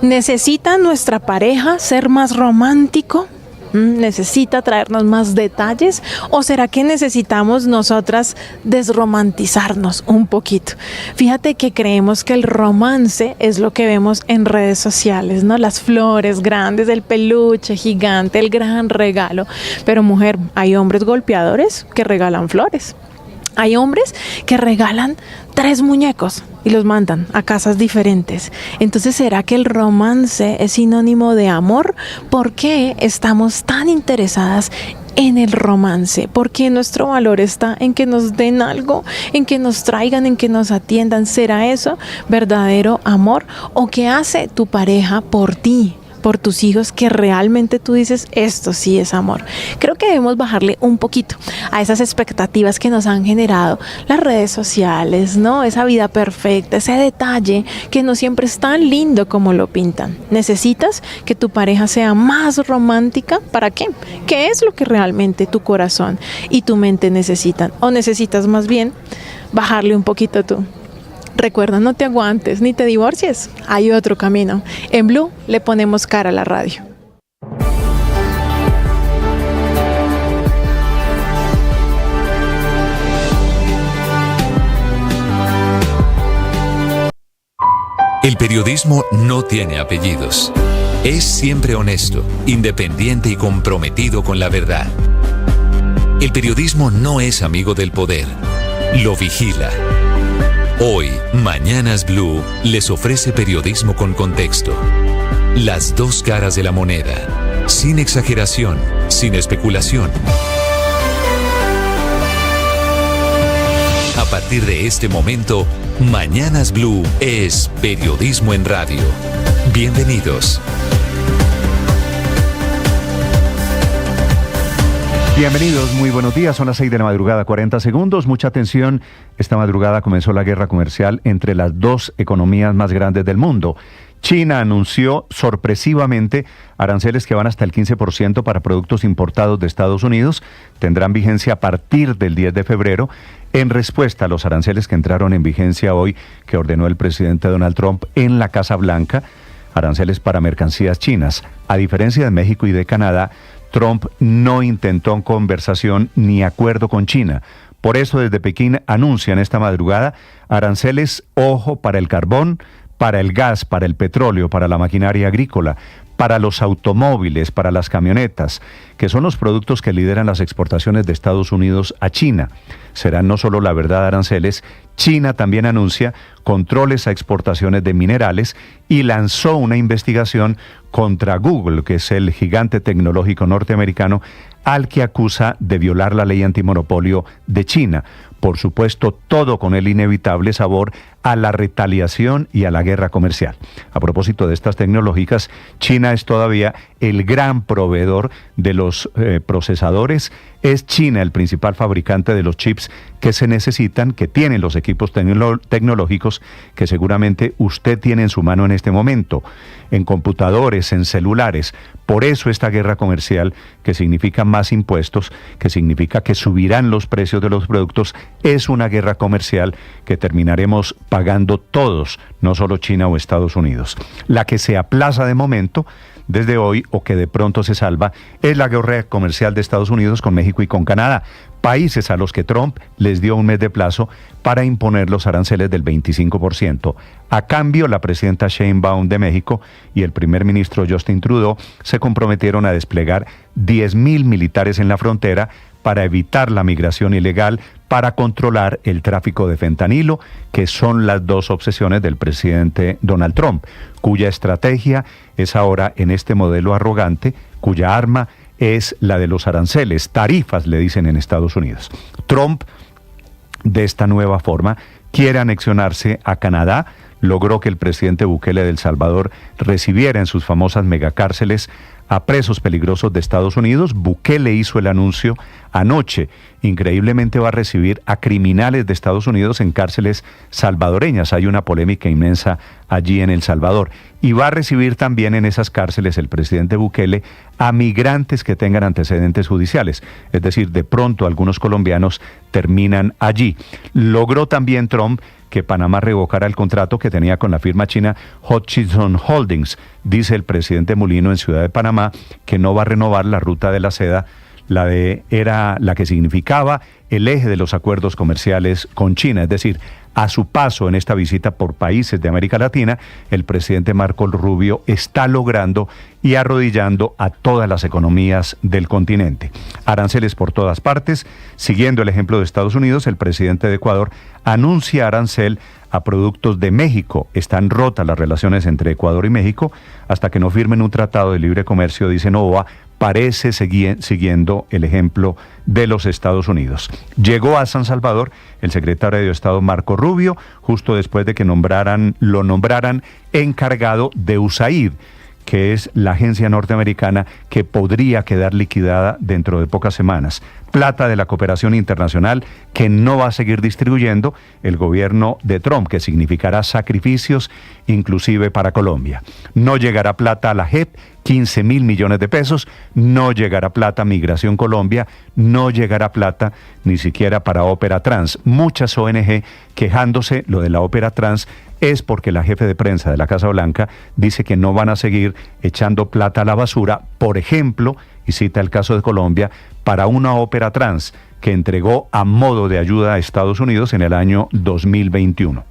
¿Necesita nuestra pareja ser más romántico? ¿Necesita traernos más detalles? ¿O será que necesitamos nosotras desromantizarnos un poquito? Fíjate que creemos que el romance es lo que vemos en redes sociales, ¿no? Las flores grandes, el peluche gigante, el gran regalo. Pero mujer, hay hombres golpeadores que regalan flores. Hay hombres que regalan 3 muñecos y los mandan a casas diferentes. Entonces, ¿será que el romance es sinónimo de amor? ¿Por qué estamos tan interesadas en el romance? ¿Por qué nuestro valor está en que nos den algo, en que nos traigan, en que nos atiendan? ¿Será eso verdadero amor? ¿O qué hace tu pareja por ti? por tus hijos que realmente tú dices, esto sí es amor. Creo que debemos bajarle un poquito a esas expectativas que nos han generado las redes sociales, ¿no? Esa vida perfecta, ese detalle que no siempre es tan lindo como lo pintan. Necesitas que tu pareja sea más romántica. ¿Para qué? ¿Qué es lo que realmente tu corazón y tu mente necesitan? ¿O necesitas más bien bajarle un poquito tú? Recuerda, no te aguantes ni te divorcies. Hay otro camino. En Blue le ponemos cara a la radio. El periodismo no tiene apellidos. Es siempre honesto, independiente y comprometido con la verdad. El periodismo no es amigo del poder. Lo vigila. Hoy, Mañanas Blue les ofrece periodismo con contexto. Las dos caras de la moneda. Sin exageración, sin especulación. A partir de este momento, Mañanas Blue es periodismo en radio. Bienvenidos. Bienvenidos, muy buenos días, son las 6 de la madrugada, 40 segundos, mucha atención. Esta madrugada comenzó la guerra comercial entre las dos economías más grandes del mundo. China anunció sorpresivamente aranceles que van hasta el 15% para productos importados de Estados Unidos. Tendrán vigencia a partir del 10 de febrero en respuesta a los aranceles que entraron en vigencia hoy, que ordenó el presidente Donald Trump en la Casa Blanca, aranceles para mercancías chinas. A diferencia de México y de Canadá, Trump no intentó conversación ni acuerdo con China. Por eso desde Pekín anuncian esta madrugada aranceles, ojo, para el carbón, para el gas, para el petróleo, para la maquinaria agrícola, para los automóviles, para las camionetas, que son los productos que lideran las exportaciones de Estados Unidos a China. Serán no solo la verdad aranceles, China también anuncia controles a exportaciones de minerales y lanzó una investigación contra Google, que es el gigante tecnológico norteamericano, al que acusa de violar la ley antimonopolio de China. Por supuesto, todo con el inevitable sabor a la retaliación y a la guerra comercial. A propósito de estas tecnológicas, China es todavía el gran proveedor de los procesadores. Es China el principal fabricante de los chips que se necesitan, que tienen los equipos tecnológicos que seguramente usted tiene en su mano en este momento, en computadores, en celulares. Por eso esta guerra comercial, que significa más impuestos, que significa que subirán los precios de los productos, es una guerra comercial que terminaremos pagando todos, no solo China o Estados Unidos. La que se aplaza de momento, desde hoy, o que de pronto se salva, es la guerra comercial de Estados Unidos con México y con Canadá, países a los que Trump les dio un mes de plazo para imponer los aranceles del 25%. A cambio, la presidenta Sheinbaum de México y el primer ministro Justin Trudeau se comprometieron a desplegar 10,000 militares en la frontera para evitar la migración ilegal, para controlar el tráfico de fentanilo, que son las dos obsesiones del presidente Donald Trump, cuya estrategia es ahora en este modelo arrogante, cuya arma es la de los aranceles, tarifas le dicen en Estados Unidos. Trump, de esta nueva forma, quiere anexionarse a Canadá, logró que el presidente Bukele de El Salvador recibiera en sus famosas megacárceles a presos peligrosos de Estados Unidos. Bukele hizo el anuncio anoche. Increíblemente va a recibir a criminales de Estados Unidos en cárceles salvadoreñas. Hay una polémica inmensa allí en El Salvador. Y va a recibir también en esas cárceles el presidente Bukele a migrantes que tengan antecedentes judiciales. Es decir, de pronto algunos colombianos terminan allí. Logró también Trump que Panamá revocara el contrato que tenía con la firma china Hutchison Holdings. Dice el presidente Mulino en Ciudad de Panamá que no va a renovar la ruta de la seda, era la que significaba el eje de los acuerdos comerciales con China. Es decir, a su paso en esta visita por países de América Latina, el presidente Marco Rubio está logrando y arrodillando a todas las economías del continente. Aranceles por todas partes. Siguiendo el ejemplo de Estados Unidos, el presidente de Ecuador anuncia arancel a productos de México. Están rotas las relaciones entre Ecuador y México hasta que no firmen un tratado de libre comercio, dice Novoa. Parece siguiendo el ejemplo de los Estados Unidos. Llegó a San Salvador el secretario de Estado Marco Rubio, justo después de que lo nombraran encargado de USAID, que es la agencia norteamericana que podría quedar liquidada dentro de pocas semanas. Plata de la cooperación internacional que no va a seguir distribuyendo el gobierno de Trump, que significará sacrificios inclusive para Colombia. No llegará plata a la JEP, 15.000 millones de pesos, no llegará plata a Migración Colombia, no llegará plata ni siquiera para Ópera Trans. Muchas ONG quejándose. Lo de la Ópera Trans es porque la jefe de prensa de la Casa Blanca dice que no van a seguir echando plata a la basura, por ejemplo, y cita el caso de Colombia, para una Ópera Trans que entregó a modo de ayuda a Estados Unidos en el año 2021.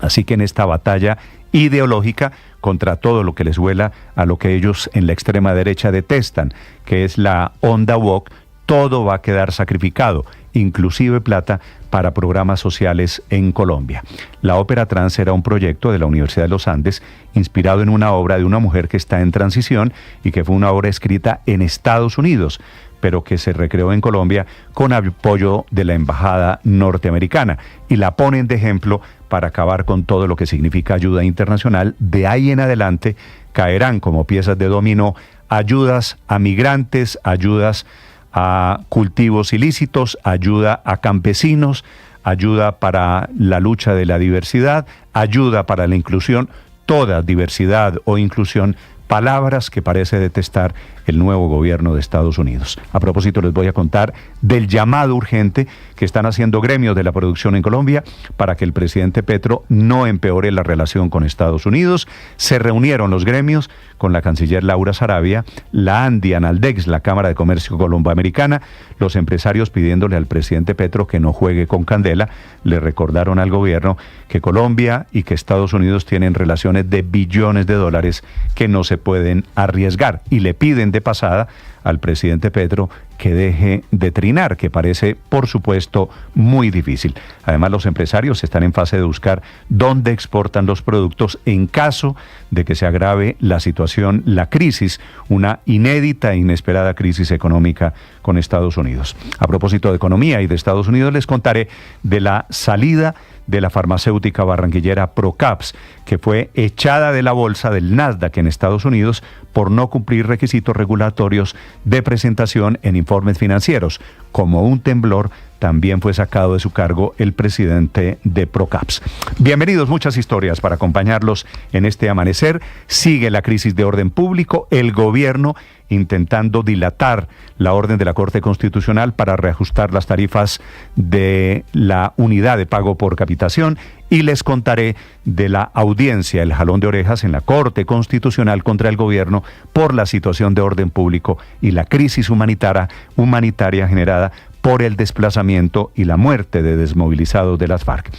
Así que en esta batalla ideológica contra todo lo que les huela a lo que ellos en la extrema derecha detestan, que es la onda woke, todo va a quedar sacrificado, inclusive plata para programas sociales en Colombia. La Ópera Trans era un proyecto de la Universidad de los Andes inspirado en una obra de una mujer que está en transición y que fue una obra escrita en Estados Unidos, pero que se recreó en Colombia con apoyo de la Embajada norteamericana, y la ponen de ejemplo para acabar con todo lo que significa ayuda internacional. De ahí en adelante caerán como piezas de dominó ayudas a migrantes, ayudas a cultivos ilícitos, ayuda a campesinos, ayuda para la lucha de la diversidad, ayuda para la inclusión, toda diversidad o inclusión, palabras que parece detestar el nuevo gobierno de Estados Unidos. A propósito, les voy a contar del llamado urgente que están haciendo gremios de la producción en Colombia para que el presidente Petro no empeore la relación con Estados Unidos. Se reunieron los gremios con la canciller Laura Sarabia, la ANDI, Analdex, la Cámara de Comercio Colomboamericana, los empresarios pidiéndole al presidente Petro que no juegue con candela. Le recordaron al gobierno que Colombia y que Estados Unidos tienen relaciones de billones de dólares que no se pueden arriesgar, y le piden de pasada al presidente Petro que deje de trinar, que parece, por supuesto, muy difícil. Además, los empresarios están en fase de buscar dónde exportan los productos en caso de que se agrave la situación, la crisis, una inédita e inesperada crisis económica con Estados Unidos. A propósito de economía y de Estados Unidos, les contaré de la salida de la farmacéutica barranquillera Procaps, que fue echada de la bolsa del Nasdaq en Estados Unidos por no cumplir requisitos regulatorios de presentación en informes financieros. Como un temblor, también fue sacado de su cargo el presidente de Procaps. Bienvenidos, muchas historias para acompañarlos en este amanecer. Sigue la crisis de orden público, el gobierno intentando dilatar la orden de la Corte Constitucional para reajustar las tarifas de la unidad de pago por capitación, y les contaré de la audiencia, el jalón de orejas en la Corte Constitucional contra el gobierno por la situación de orden público y la crisis humanitaria generada por el desplazamiento y la muerte de desmovilizados de las FARC.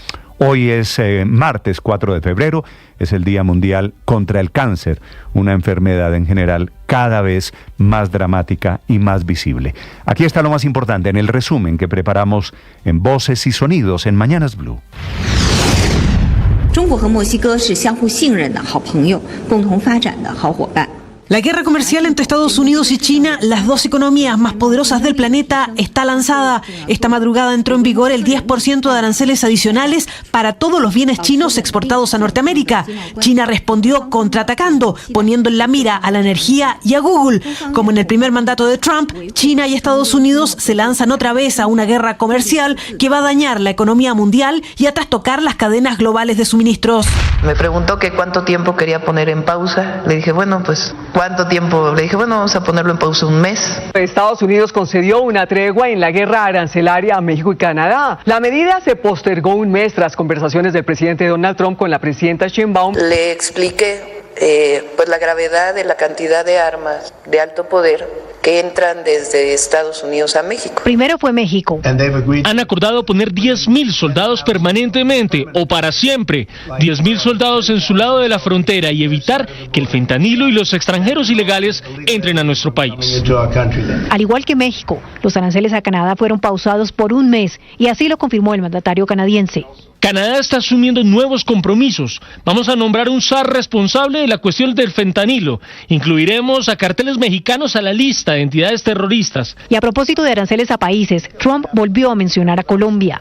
Hoy es martes 4 de febrero, es el Día Mundial contra el Cáncer, una enfermedad en general cada vez más dramática y más visible. Aquí está lo más importante en el resumen que preparamos en Voces y Sonidos en Mañanas Blue. 中国和墨西哥是相互信任的好朋友，共同发展的好伙伴。 La guerra comercial entre Estados Unidos y China, las dos economías más poderosas del planeta, está lanzada. Esta madrugada entró en vigor el 10% de aranceles adicionales para todos los bienes chinos exportados a Norteamérica. China respondió contraatacando, poniendo en la mira a la energía y a Google. Como en el primer mandato de Trump, China y Estados Unidos se lanzan otra vez a una guerra comercial que va a dañar la economía mundial y a trastocar las cadenas globales de suministros. Me preguntó que cuánto tiempo quería poner en pausa. Le dije, bueno, pues ¿cuánto tiempo? Le dije, bueno, vamos a ponerlo en pausa un mes. Estados Unidos concedió una tregua en la guerra arancelaria a México y Canadá. La medida se postergó un mes tras conversaciones del presidente Donald Trump con la presidenta Sheinbaum. Le expliqué pues la gravedad de la cantidad de armas de alto poder que entran desde Estados Unidos a México. Primero fue México. Han acordado poner 10.000 soldados permanentemente o para siempre, 10.000 soldados en su lado de la frontera, y evitar que el fentanilo y los extranjeros ilegales entren a nuestro país. Al igual que México, los aranceles a Canadá fueron pausados por un mes, y así lo confirmó el mandatario canadiense. Canadá está asumiendo nuevos compromisos. Vamos a nombrar un zar responsable de la cuestión del fentanilo. Incluiremos a carteles mexicanos a la lista. lista de entidades terroristas. Y a propósito de aranceles a países, Trump volvió a mencionar a Colombia.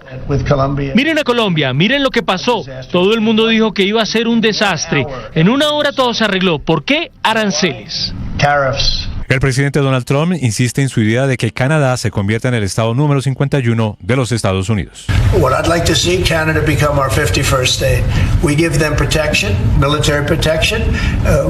Miren a Colombia, miren lo que pasó. Todo el mundo dijo que iba a ser un desastre. En una hora todo se arregló. ¿Por qué aranceles? El presidente Donald Trump insiste en su idea de que Canadá se convierta en el estado número 51 de los Estados Unidos. What I'd like to see Canada become our 51st state. We give them protection, military protection.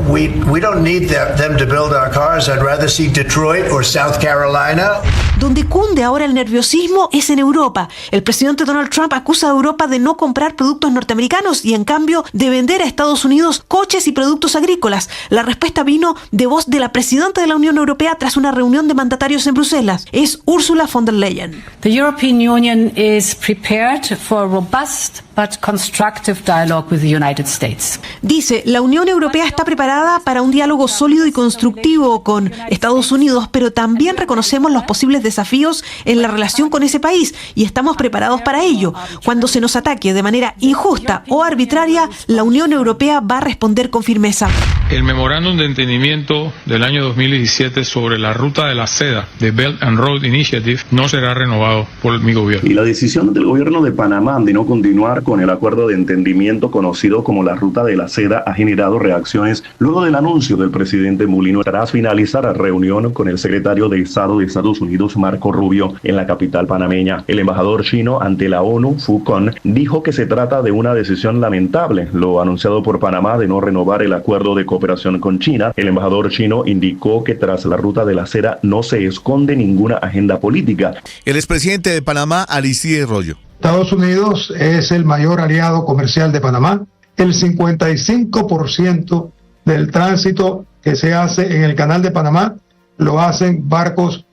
We don't need them to build our cars. I'd rather see Detroit or South Carolina. Donde cunde ahora el nerviosismo es en Europa. El presidente Donald Trump acusa a Europa de no comprar productos norteamericanos y en cambio de vender a Estados Unidos coches y productos agrícolas. La respuesta vino de voz de la presidenta de la Unión Europea tras una reunión de mandatarios en Bruselas. Es Ursula von der Leyen. The European Union is prepared for a robust but constructive dialogue with the United States. Dice, la Unión Europea está preparada para un diálogo sólido y constructivo con Estados Unidos, pero también reconocemos los posibles desafíos en la relación con ese país y estamos preparados para ello. Cuando se nos ataque de manera injusta o arbitraria, la Unión Europea va a responder con firmeza. El memorándum de entendimiento del año 2017 sobre la ruta de la seda de Belt and Road Initiative no será renovado por mi gobierno. Y la decisión del gobierno de Panamá de no continuar con el acuerdo de entendimiento conocido como la ruta de la seda ha generado reacciones luego del anuncio del presidente Mulino tras finalizar la reunión con el secretario de Estado de Estados Unidos, Marco Rubio, en la capital panameña. El embajador chino ante la ONU, Fu Con, dijo que se trata de una decisión lamentable, lo anunciado por Panamá de no renovar el acuerdo de cooperación con China. El embajador chino indicó que tras la ruta de la seda no se esconde ninguna agenda política. El expresidente de Panamá, Aristide Royo. Estados Unidos es el mayor aliado comercial de Panamá. El 55% del tránsito que se hace en el canal de Panamá lo hacen barcos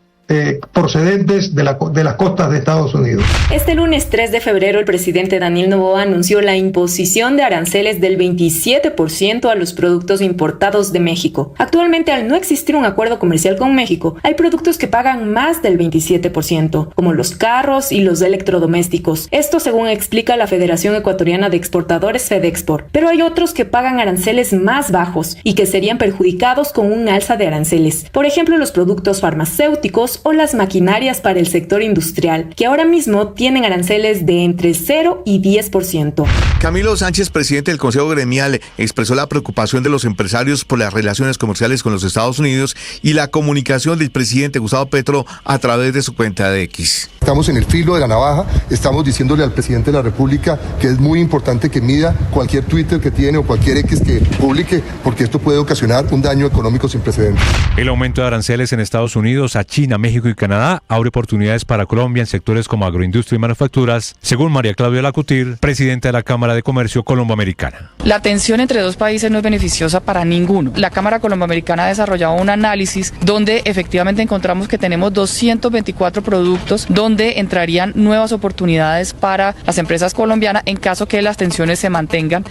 procedentes de las costas de Estados Unidos. Este lunes 3 de febrero, el presidente Daniel Noboa anunció la imposición de aranceles del 27% a los productos importados de México. Actualmente, al no existir un acuerdo comercial con México, hay productos que pagan más del 27%, como los carros y los electrodomésticos. Esto según explica la Federación Ecuatoriana de Exportadores FedExport. Pero hay otros que pagan aranceles más bajos y que serían perjudicados con un alza de aranceles. Por ejemplo, los productos farmacéuticos o las maquinarias para el sector industrial, que ahora mismo tienen aranceles de entre 0 y 10%. Camilo Sánchez, presidente del Consejo Gremial, expresó la preocupación de los empresarios por las relaciones comerciales con los Estados Unidos y la comunicación del presidente Gustavo Petro a través de su cuenta de X. Estamos en el filo de la navaja, estamos diciéndole al presidente de la República que es muy importante que mida cualquier Twitter que tiene o cualquier X que publique, porque esto puede ocasionar un daño económico sin precedentes. El aumento de aranceles en Estados Unidos a China, México y Canadá abre oportunidades para Colombia en sectores como agroindustria y manufacturas, según María Claudia Lacutir, presidenta de la Cámara de Comercio Colomboamericana. La tensión entre dos países no es beneficiosa para ninguno. La Cámara Colomboamericana ha desarrollado un análisis donde efectivamente encontramos que tenemos 224 productos donde entrarían nuevas oportunidades para las empresas colombianas en caso que las tensiones se mantengan.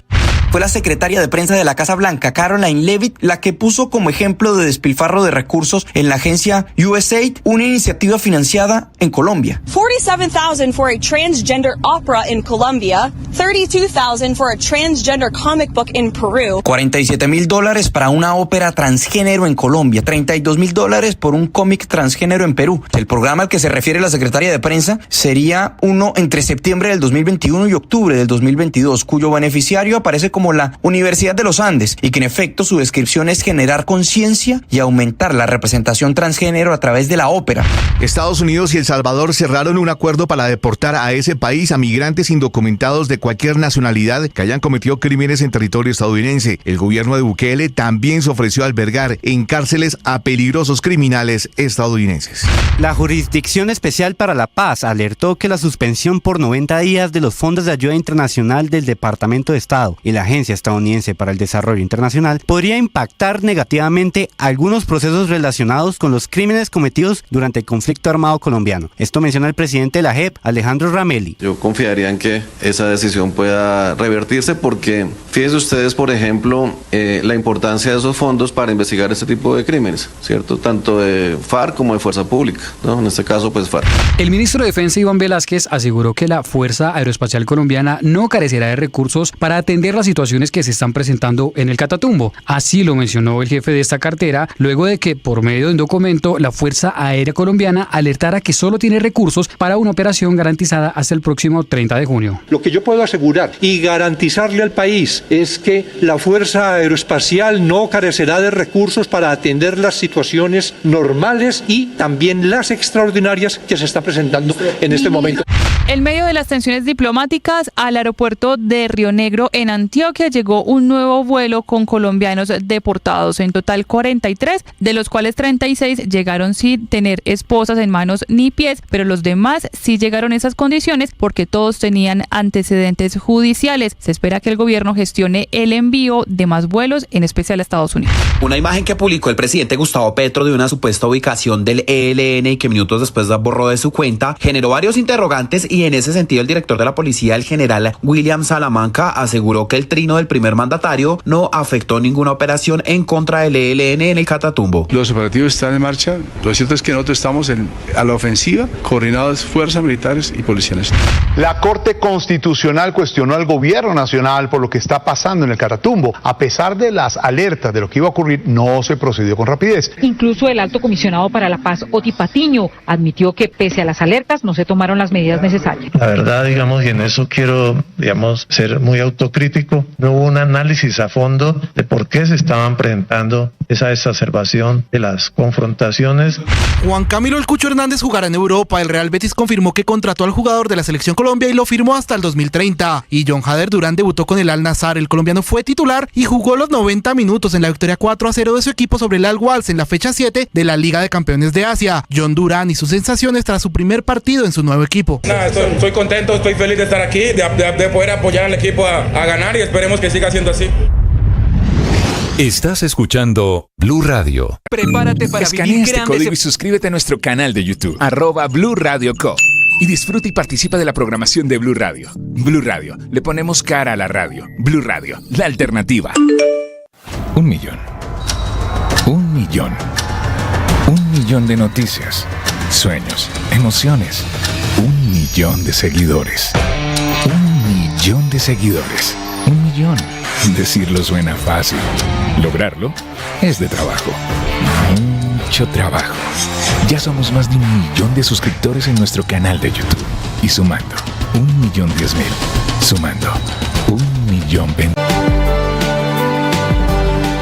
Fue la secretaria de prensa de la Casa Blanca, Caroline Leavitt, la que puso como ejemplo de despilfarro de recursos en la agencia USAID, una iniciativa financiada en Colombia. $47,000 for a transgender opera in Colombia, $32,000 for a transgender comic book in Peru. $47,000 para una ópera transgénero en Colombia, $32,000 por un cómic transgénero en Perú. El programa al que se refiere la secretaria de prensa sería uno entre septiembre del 2021 y octubre del 2022, cuyo beneficiario aparece como la Universidad de los Andes y que en efecto su descripción es generar conciencia y aumentar la representación transgénero a través de la ópera. Estados Unidos y El Salvador cerraron un acuerdo para deportar a ese país a migrantes indocumentados de cualquier nacionalidad que hayan cometido crímenes en territorio estadounidense. El gobierno de Bukele también se ofreció a albergar en cárceles a peligrosos criminales estadounidenses. La Jurisdicción Especial para la Paz alertó que la suspensión por 90 días de los fondos de ayuda internacional del Departamento de Estado y la Agencia Estadounidense para el Desarrollo Internacional podría impactar negativamente algunos procesos relacionados con los crímenes cometidos durante el conflicto armado colombiano. Esto menciona el presidente de la JEP, Alejandro Ramelli. Yo confiaría en que esa decisión pueda revertirse porque fíjense ustedes, por ejemplo, la importancia de esos fondos para investigar este tipo de crímenes, ¿cierto? Tanto de FARC como de Fuerza Pública, ¿no? En este caso, pues FARC. El ministro de Defensa, Iván Velázquez, aseguró que la Fuerza Aeroespacial Colombiana no carecerá de recursos para atender la situación situaciones que se están presentando en el Catatumbo. Así lo mencionó el jefe de esta cartera, luego de que por medio de un documento la Fuerza Aérea Colombiana alertara que solo tiene recursos para una operación garantizada hasta el próximo 30 de junio. Lo que yo puedo asegurar y garantizarle al país es que la Fuerza Aeroespacial no carecerá de recursos para atender las situaciones normales y también las extraordinarias que se están presentando en este momento. En medio de las tensiones diplomáticas, al aeropuerto de Río Negro, en Antioquia, llegó un nuevo vuelo con colombianos deportados. En total 43, de los cuales 36 llegaron sin tener esposas en manos ni pies, pero los demás sí llegaron en esas condiciones porque todos tenían antecedentes judiciales. Se espera que el gobierno gestione el envío de más vuelos, en especial a Estados Unidos. Una imagen que publicó el presidente Gustavo Petro de una supuesta ubicación del ELN y que minutos después borró de su cuenta, generó varios interrogantes y en ese sentido el director de la policía, el general William Salamanca, aseguró que el trino del primer mandatario no afectó ninguna operación en contra del ELN en el Catatumbo. Los operativos están en marcha. Lo cierto es que nosotros estamos a la ofensiva, coordinados fuerzas militares y policiales. La Corte Constitucional cuestionó al gobierno nacional por lo que está pasando en el Catatumbo. A pesar de las alertas de lo que iba a ocurrir, no se procedió con rapidez. Incluso el alto comisionado para la paz, Oti Patiño, admitió que pese a las alertas no se tomaron las medidas necesarias. La verdad, y en eso quiero, ser muy autocrítico. No hubo un análisis a fondo de por qué se estaban presentando esa exacerbación de las confrontaciones. Juan Camilo El Cucho Hernández jugará en Europa. El Real Betis confirmó que contrató al jugador de la Selección Colombia y lo firmó hasta el 2030. Y John Jader Durán debutó con el Al-Nassr. El colombiano fue titular y jugó los 90 minutos en la victoria 4-0 de su equipo sobre el Al-Wals en la fecha 7 de la Liga de Campeones de Asia. John Durán y sus sensaciones tras su primer partido en su nuevo equipo. Estoy contento, estoy feliz de estar aquí, de poder apoyar al equipo a ganar y esperemos que siga siendo así. Estás escuchando Blue Radio. Prepárate para Escanea vivir este código y suscríbete a nuestro canal de YouTube, @Blue Radio Co. Y disfruta y participa de la programación de Blue Radio. Blue Radio, le ponemos cara a la radio. Blue Radio, la alternativa. 1 millón. 1 millón. 1 millón de noticias, sueños, emociones. 1 millón de seguidores. 1 millón de seguidores. 1 millón. Decirlo suena fácil. Lograrlo es de trabajo. Mucho trabajo. Ya somos más de 1 millón de suscriptores en nuestro canal de YouTube. Y sumando, 1.010.000. Sumando, 1.020.000.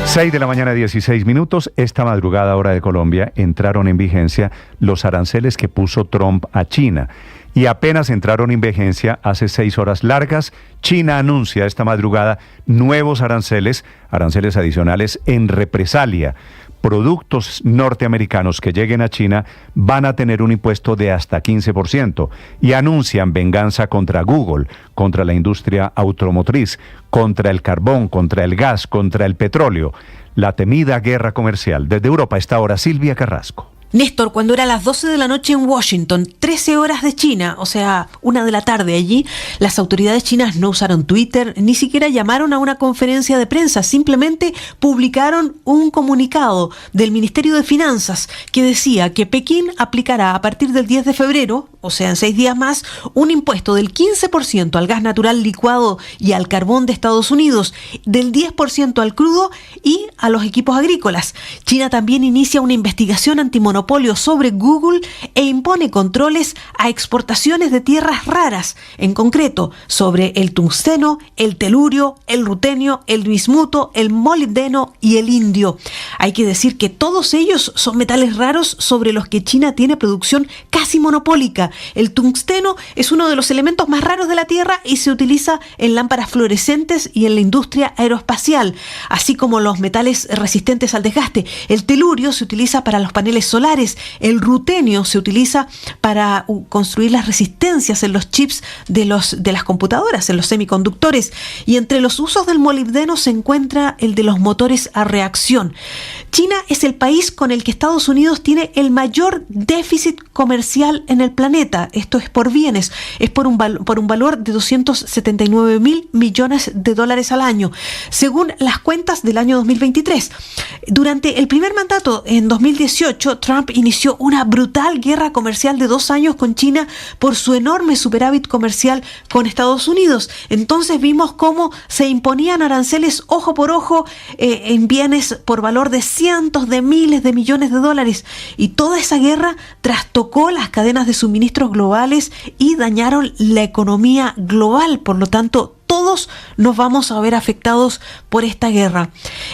6 de la mañana, 16 minutos. Esta madrugada, hora de Colombia, entraron en vigencia los aranceles que puso Trump a China. Y apenas entraron en vigencia hace 6 horas largas, China anuncia esta madrugada nuevos aranceles adicionales en represalia. Productos norteamericanos que lleguen a China van a tener un impuesto de hasta 15% y anuncian venganza contra Google, contra la industria automotriz, contra el carbón, contra el gas, contra el petróleo. La temida guerra comercial. Desde Europa, a esta hora, Silvia Carrasco. Néstor, cuando era las 12 de la noche en Washington, 13 horas de China, o sea, 1 de la tarde allí, las autoridades chinas no usaron Twitter, ni siquiera llamaron a una conferencia de prensa, simplemente publicaron un comunicado del Ministerio de Finanzas que decía que Pekín aplicará a partir del 10 de febrero, o sea, en 6 días más, un impuesto del 15% al gas natural licuado y al carbón de Estados Unidos, del 10% al crudo y a los equipos agrícolas. China también inicia una investigación antimonopolio sobre Google e impone controles a exportaciones de tierras raras, en concreto sobre el tungsteno, el telurio, el rutenio, el bismuto, el molibdeno y el indio. Hay que decir que todos ellos son metales raros sobre los que China tiene producción casi monopólica. El tungsteno es uno de los elementos más raros de la Tierra y se utiliza en lámparas fluorescentes y en la industria aeroespacial, así como los metales resistentes al desgaste. El telurio se utiliza para los paneles solares. El rutenio se utiliza para construir las resistencias en los chips de las computadoras, en los semiconductores. Y entre los usos del molibdeno se encuentra el de los motores a reacción. China es el país con el que Estados Unidos tiene el mayor déficit comercial en el planeta. Esto es por bienes, es por un valor de 279.000 millones de dólares al año, según las cuentas del año 2023. Durante el primer mandato, en 2018, Trump inició una brutal guerra comercial de 2 años con China por su enorme superávit comercial con Estados Unidos. Entonces vimos cómo se imponían aranceles ojo por ojo en bienes por valor de cientos de miles de millones de dólares. Y toda esa guerra trastocó las cadenas de suministros globales y dañaron la economía global. Por lo tanto, todos nos vamos a ver afectados por esta guerra.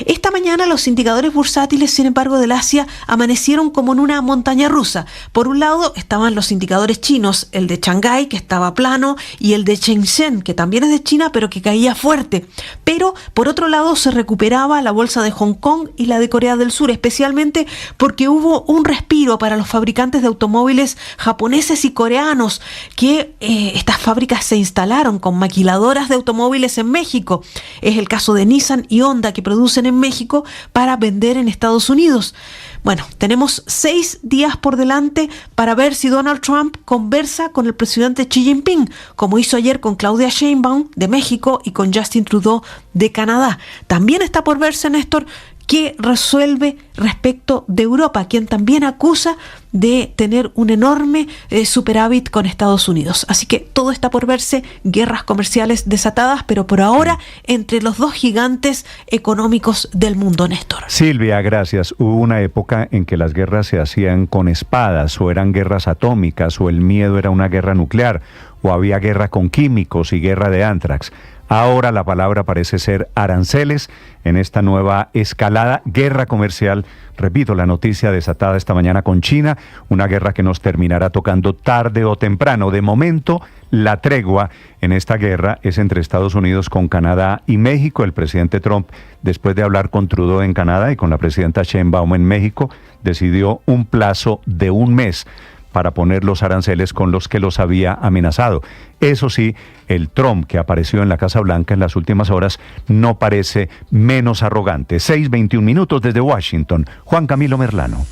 Esta mañana los indicadores bursátiles, sin embargo, del Asia amanecieron como en una montaña rusa. Por un lado estaban los indicadores chinos, el de Shanghái, que estaba plano, y el de Shenzhen, que también es de China, pero que caía fuerte. Pero, por otro lado, se recuperaba la bolsa de Hong Kong y la de Corea del Sur, especialmente porque hubo un respiro para los fabricantes de automóviles japoneses y coreanos, que estas fábricas se instalaron con maquiladoras de automóviles en México. Es el caso de Nissan y Honda, que producen en México para vender en Estados Unidos. Bueno, tenemos 6 días por delante para ver si Donald Trump conversa con el presidente Xi Jinping, como hizo ayer con Claudia Sheinbaum de México y con Justin Trudeau de Canadá. También está por verse, Néstor, qué resuelve respecto de Europa, quien también acusa de tener un enorme superávit con Estados Unidos. Así que todo está por verse, guerras comerciales desatadas, pero por ahora entre los dos gigantes económicos del mundo, Néstor. Silvia, gracias. Hubo una época en que las guerras se hacían con espadas, o eran guerras atómicas, o el miedo era una guerra nuclear, o había guerra con químicos y guerra de anthrax. Ahora la palabra parece ser aranceles en esta nueva escalada, guerra comercial. Repito, la noticia desatada esta mañana con China, una guerra que nos terminará tocando tarde o temprano. De momento, la tregua en esta guerra es entre Estados Unidos con Canadá y México. El presidente Trump, después de hablar con Trudeau en Canadá y con la presidenta Sheinbaum en México, decidió un plazo de 1 mes para poner los aranceles con los que los había amenazado. Eso sí, el Trump que apareció en la Casa Blanca en las últimas horas no parece menos arrogante. 6:21 minutos desde Washington. Juan Camilo Merlano.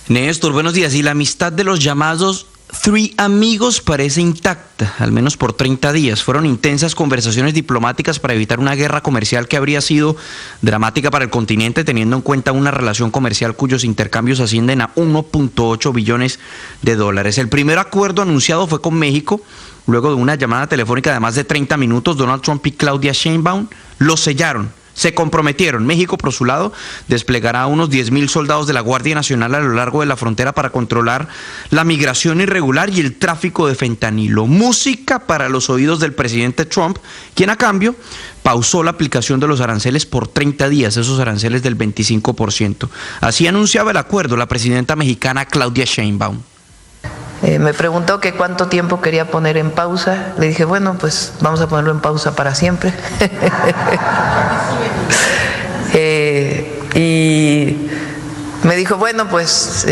Néstor, buenos días. Y la amistad de los llamados Three Amigos parece intacta, al menos por 30 días. Fueron intensas conversaciones diplomáticas para evitar una guerra comercial que habría sido dramática para el continente, teniendo en cuenta una relación comercial cuyos intercambios ascienden a 1.8 billones de dólares. El primer acuerdo anunciado fue con México. Luego de una llamada telefónica de más de 30 minutos, Donald Trump y Claudia Sheinbaum lo sellaron. Se comprometieron. México, por su lado, desplegará unos 10.000 soldados de la Guardia Nacional a lo largo de la frontera para controlar la migración irregular y el tráfico de fentanilo. Música para los oídos del presidente Trump, quien a cambio pausó la aplicación de los aranceles por 30 días, esos aranceles del 25%. Así anunciaba el acuerdo la presidenta mexicana Claudia Sheinbaum. Me preguntó que cuánto tiempo quería poner en pausa. Le dije, bueno, pues vamos a ponerlo en pausa para siempre. Y me dijo, bueno, pues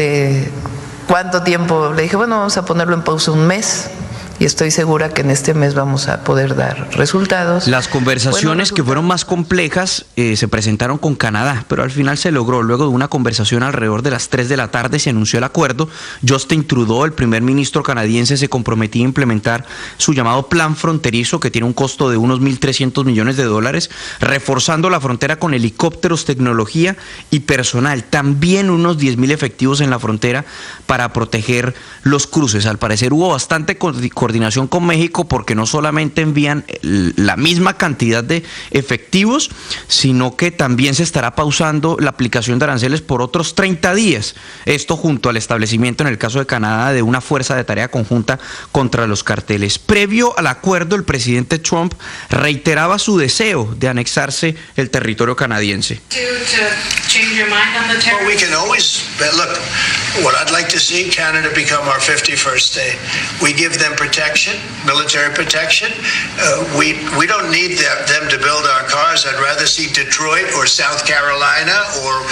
¿cuánto tiempo? Le dije, bueno, vamos a ponerlo en pausa 1 mes. Y estoy segura que en este mes vamos a poder dar resultados. Las conversaciones que fueron más complejas se presentaron con Canadá, pero al final se logró. Luego de una conversación alrededor de las 3 de la tarde se anunció el acuerdo. Justin Trudeau, el primer ministro canadiense, se comprometía a implementar su llamado plan fronterizo, que tiene un costo de unos 1.300 millones de dólares, reforzando la frontera con helicópteros, tecnología y personal. También unos 10.000 efectivos en la frontera para proteger los cruces. Al parecer hubo bastante coordinación con México, porque no solamente envían la misma cantidad de efectivos, sino que también se estará pausando la aplicación de aranceles por otros 30 días. Esto junto al establecimiento, en el caso de Canadá, de una fuerza de tarea conjunta contra los carteles. Previo al acuerdo, el presidente Trump reiteraba su deseo de anexarse el territorio canadiense. Well, we can always look. What I'd like to see Canada become our 51st state. We give them protection, military protection. We don't need them to build our cars. I'd rather see Detroit or South Carolina or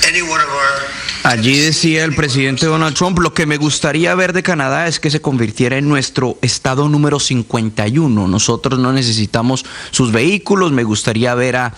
any one of our. Allí decía el presidente Donald Trump, lo que me gustaría ver de Canadá es que se convirtiera en nuestro estado número 51. Nosotros no necesitamos sus vehículos. Me gustaría ver a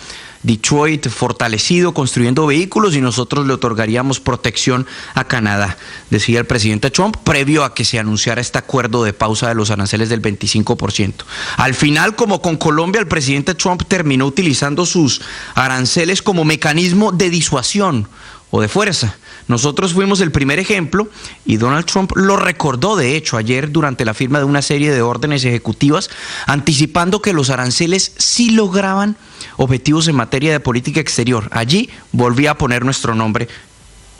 Detroit fortalecido, construyendo vehículos, y nosotros le otorgaríamos protección a Canadá, decía el presidente Trump, previo a que se anunciara este acuerdo de pausa de los aranceles del 25%. Al final, como con Colombia, el presidente Trump terminó utilizando sus aranceles como mecanismo de disuasión o de fuerza. Nosotros fuimos el primer ejemplo y Donald Trump lo recordó, de hecho, ayer durante la firma de una serie de órdenes ejecutivas, anticipando que los aranceles sí lograban objetivos en materia de política exterior. Allí volvía a poner nuestro nombre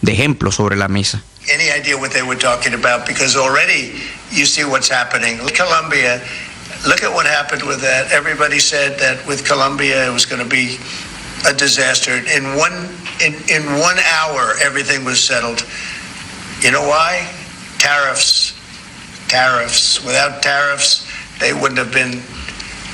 de ejemplo sobre la mesa. Any idea what they were talking about? Because already you see what's happening. Colombia, look at what happened with that. Everybody said that with Colombia it was going to be a disaster. In one hour, everything was settled. You know why? Tariffs. Without tariffs, they wouldn't have been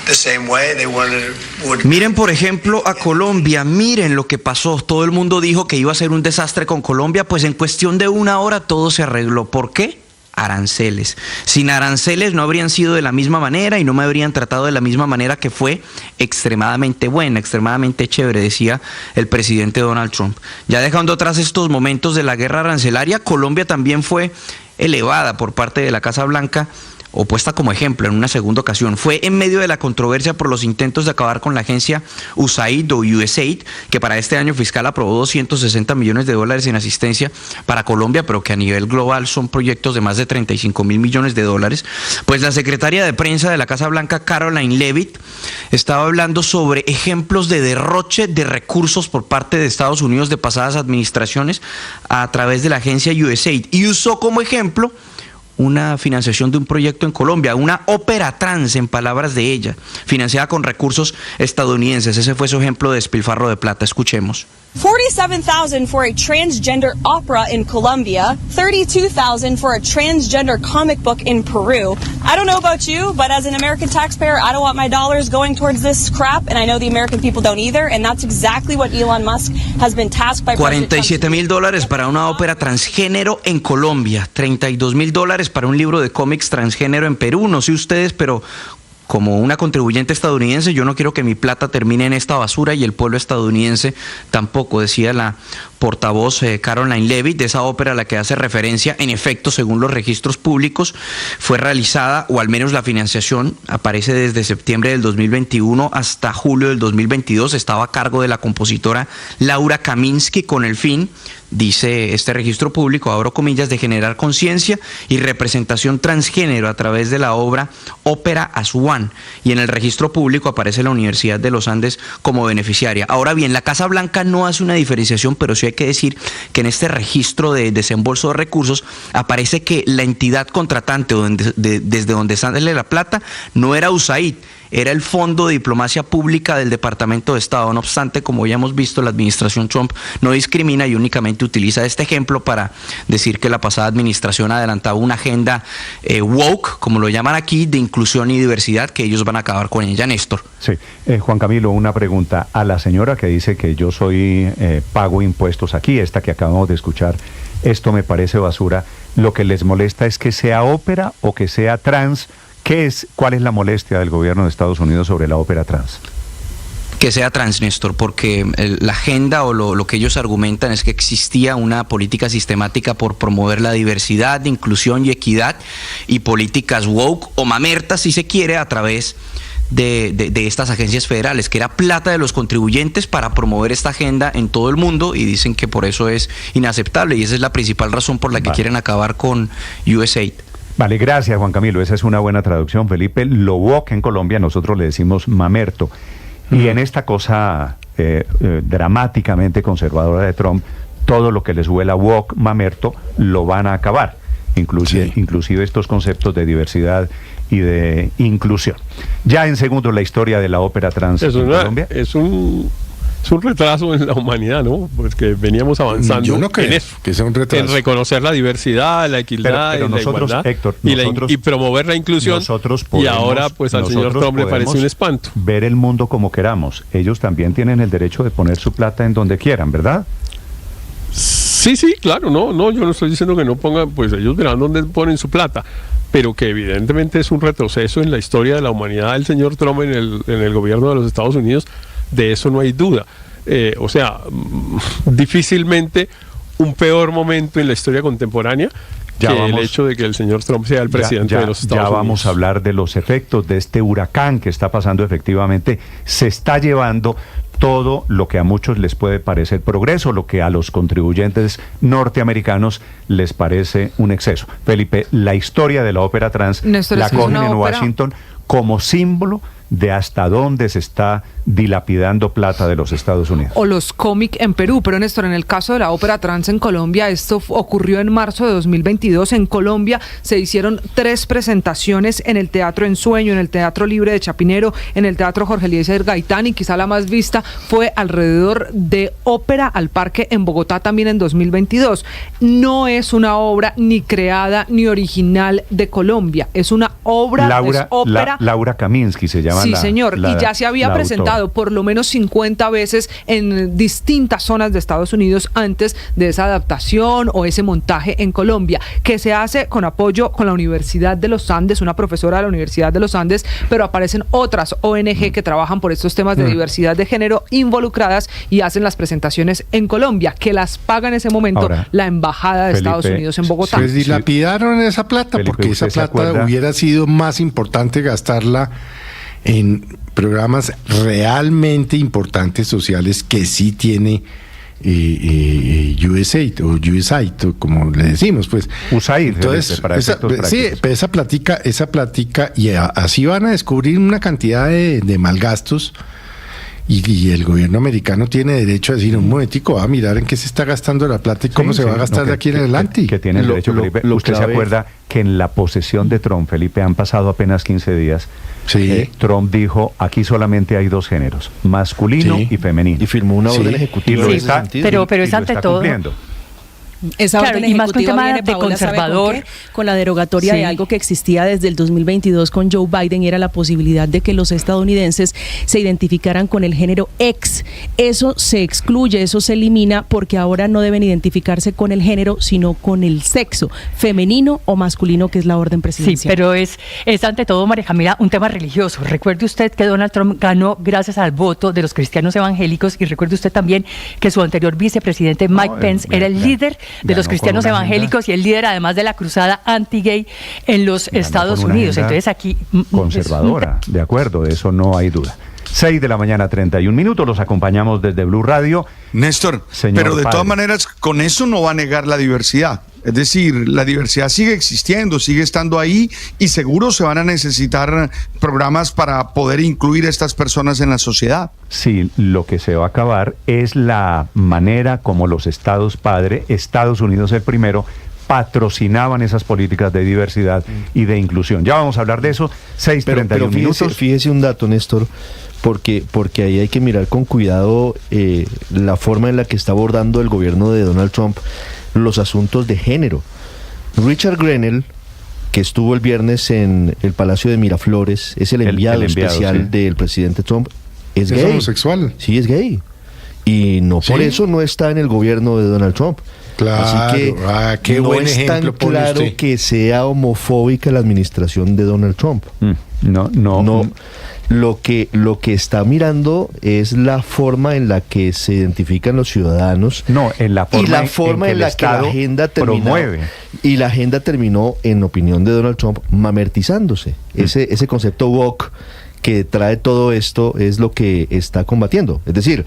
the same way. They would. Miren, por ejemplo, a Colombia. Miren lo que pasó. Todo el mundo dijo que iba a ser un desastre con Colombia. Pues en cuestión de una hora todo se arregló. ¿Por qué? Aranceles. Sin aranceles no habrían sido de la misma manera y no me habrían tratado de la misma manera, que fue extremadamente buena, extremadamente chévere, decía el presidente Donald Trump. Ya dejando atrás estos momentos de la guerra arancelaria, Colombia también fue elevada por parte de la Casa Blanca, o puesta como ejemplo en una segunda ocasión. Fue en medio de la controversia por los intentos de acabar con la agencia USAID o USAID, que para este año fiscal aprobó 260 millones de dólares en asistencia para Colombia, pero que a nivel global son proyectos de más de 35 mil millones de dólares. Pues la secretaria de prensa de la Casa Blanca, Caroline Leavitt, estaba hablando sobre ejemplos de derroche de recursos por parte de Estados Unidos de pasadas administraciones a través de la agencia USAID, y usó como ejemplo una financiación de un proyecto en Colombia, una ópera trans, en palabras de ella, financiada con recursos estadounidenses. Ese fue su ejemplo de despilfarro de plata. Escuchemos. $47,000 for a transgender opera in Colombia, $32,000 for a transgender comic book in Peru. I don't know about you, but as an American taxpayer, I don't want my dollars going towards this crap, and I know the American people don't either, and that's exactly what Elon Musk has been tasked by President Trump. $47,000 para una ópera transgénero en Colombia, $32,000 para un libro de cómics transgénero en Perú. No sé ustedes, pero como una contribuyente estadounidense, yo no quiero que mi plata termine en esta basura, y el pueblo estadounidense tampoco, decía la portavoz Caroline Leavitt. De esa ópera a la que hace referencia, en efecto, según los registros públicos, fue realizada, o al menos la financiación aparece desde septiembre del 2021 hasta julio del 2022, estaba a cargo de la compositora Laura Kaminsky, con el fin, dice este registro público, abro comillas, de generar conciencia y representación transgénero a través de la obra Ópera Aswan, y en el registro público aparece la Universidad de los Andes como beneficiaria. Ahora bien, la Casa Blanca no hace una diferenciación, pero sí hay que decir que en este registro de desembolso de recursos aparece que la entidad contratante, desde donde sale la plata, no era USAID, era el Fondo de Diplomacia Pública del Departamento de Estado. No obstante, como ya hemos visto, la administración Trump no discrimina y únicamente utiliza este ejemplo para decir que la pasada administración adelantaba una agenda woke, como lo llaman aquí, de inclusión y diversidad, que ellos van a acabar con ella. Néstor. Sí, Juan Camilo, una pregunta a la señora que dice que yo pago impuestos aquí, esta que acabamos de escuchar. Esto me parece basura. Lo que les molesta es que sea ópera o que sea trans. ¿Cuál es la molestia del gobierno de Estados Unidos sobre la ópera trans? Que sea trans, Néstor, porque la agenda o lo que ellos argumentan es que existía una política sistemática por promover la diversidad, inclusión y equidad, y políticas woke o mamertas, si se quiere, a través de estas agencias federales, que era plata de los contribuyentes para promover esta agenda en todo el mundo, y dicen que por eso es inaceptable, y esa es la principal razón por la que quieren acabar con USAID. Vale, gracias Juan Camilo, esa es una buena traducción, Felipe. Lo woke en Colombia nosotros le decimos mamerto. Y en esta cosa dramáticamente conservadora de Trump, todo lo que les huela woke, mamerto, lo van a acabar. Inclusive estos conceptos de diversidad y de inclusión. Ya en segundo, la historia de la ópera trans en Colombia. Es un retraso en la humanidad, ¿no? Pues que veníamos avanzando. Yo no creo en eso, que sea un retraso. En reconocer la diversidad, la equidad, pero nosotros, la igualdad, Héctor, y promover la inclusión. Y ahora pues al señor Trump le parece un espanto. Ver el mundo como queramos. Ellos también tienen el derecho de poner su plata en donde quieran, ¿verdad? Sí, claro, no, yo no estoy diciendo que no pongan, pues ellos verán dónde ponen su plata, pero que evidentemente es un retroceso en la historia de la humanidad del señor Trump en el gobierno de los Estados Unidos. De eso no hay duda. difícilmente un peor momento en la historia contemporánea el hecho de que el señor Trump sea el presidente de los Estados Unidos. Ya vamos a hablar de los efectos de este huracán que está pasando. Efectivamente, se está llevando todo lo que a muchos les puede parecer progreso, lo que a los contribuyentes norteamericanos les parece un exceso. Felipe, la historia de la ópera trans la cogen en Washington como símbolo de hasta dónde se está dilapidando plata de los Estados Unidos. O los cómics en Perú, pero Néstor, en el caso de la ópera trans en Colombia, esto ocurrió en marzo de 2022. En Colombia se hicieron 3 presentaciones en el Teatro Ensueño, en el Teatro Libre de Chapinero, en el Teatro Jorge Eliezer Gaitán, y quizá la más vista fue alrededor de Ópera al Parque en Bogotá también en 2022. No es una obra ni creada ni original de Colombia, es una obra, ópera. Laura Kaminsky se llama. Sí, señor, y ya se había presentado por lo menos 50 veces en distintas zonas de Estados Unidos antes de esa adaptación o ese montaje en Colombia, que se hace con apoyo con la Universidad de los Andes, una profesora de la Universidad de los Andes, pero aparecen otras ONG que trabajan por estos temas de diversidad de género involucradas y hacen las presentaciones en Colombia, que las paga en ese momento ahora, la Embajada de Estados Unidos en Bogotá. Pues dilapidaron esa plata, Felipe, porque esa plata hubiera sido más importante gastarla en programas realmente importantes sociales que sí tiene USAID o USAID, como le decimos, pues. USAID. Entonces, esa plática, y así van a descubrir una cantidad de malgastos. Y el gobierno americano tiene derecho a decir, un momentico, a mirar en qué se está gastando la plata y cómo se va a gastar de aquí en adelante. Que tiene el derecho, Felipe. Usted se acuerda que en la posesión de Trump, Felipe, han pasado apenas 15 días. Sí. Trump dijo, aquí solamente hay 2 géneros, masculino y femenino. Y firmó una orden ejecutiva. Pero es ante todo... Cumpliendo. Esa orden y más con ejecutiva tema viene, de Paola, conservador, con la derogatoria de algo que existía desde el 2022 con Joe Biden, y era la posibilidad de que los estadounidenses se identificaran con el género X. Eso se excluye, eso se elimina, porque ahora no deben identificarse con el género, sino con el sexo, femenino o masculino, que es la orden presidencial. Sí, pero es ante todo, María Camila, un tema religioso. Recuerde usted que Donald Trump ganó gracias al voto de los cristianos evangélicos, y recuerde usted también que su anterior vicepresidente Mike Pence era el líder de los cristianos evangélicos y el líder además de la cruzada anti-gay en los Estados Unidos. Entonces aquí... Conservadora, de acuerdo, de eso no hay duda. 6:31 a.m, los acompañamos desde Blue Radio. Néstor, pero de todas maneras, con eso no va a negar la diversidad. Es decir, la diversidad sigue existiendo, sigue estando ahí, y seguro se van a necesitar programas para poder incluir a estas personas en la sociedad. Sí, lo que se va a acabar es la manera como los estados padre, Estados Unidos el primero, patrocinaban esas políticas de diversidad y de inclusión. Ya vamos a hablar de eso. 6:31 a.m. Fíjese un dato, Néstor, porque ahí hay que mirar con cuidado la forma en la que está abordando el gobierno de Donald Trump los asuntos de género. Richard Grenell, que estuvo el viernes en el Palacio de Miraflores, es el enviado especial del presidente Trump, es gay. ¿Es homosexual? Sí, es gay. Y no por eso no está en el gobierno de Donald Trump. Claro, así que qué no buen es tan claro usted que sea homofóbica la administración de Donald Trump. No. Lo que está mirando es la forma en la que se identifican los ciudadanos. En la forma en la que la agenda terminó. Promueve. Y la agenda terminó, en opinión de Donald Trump, mamertizándose. Ese concepto woke que trae todo esto es lo que está combatiendo. Es decir,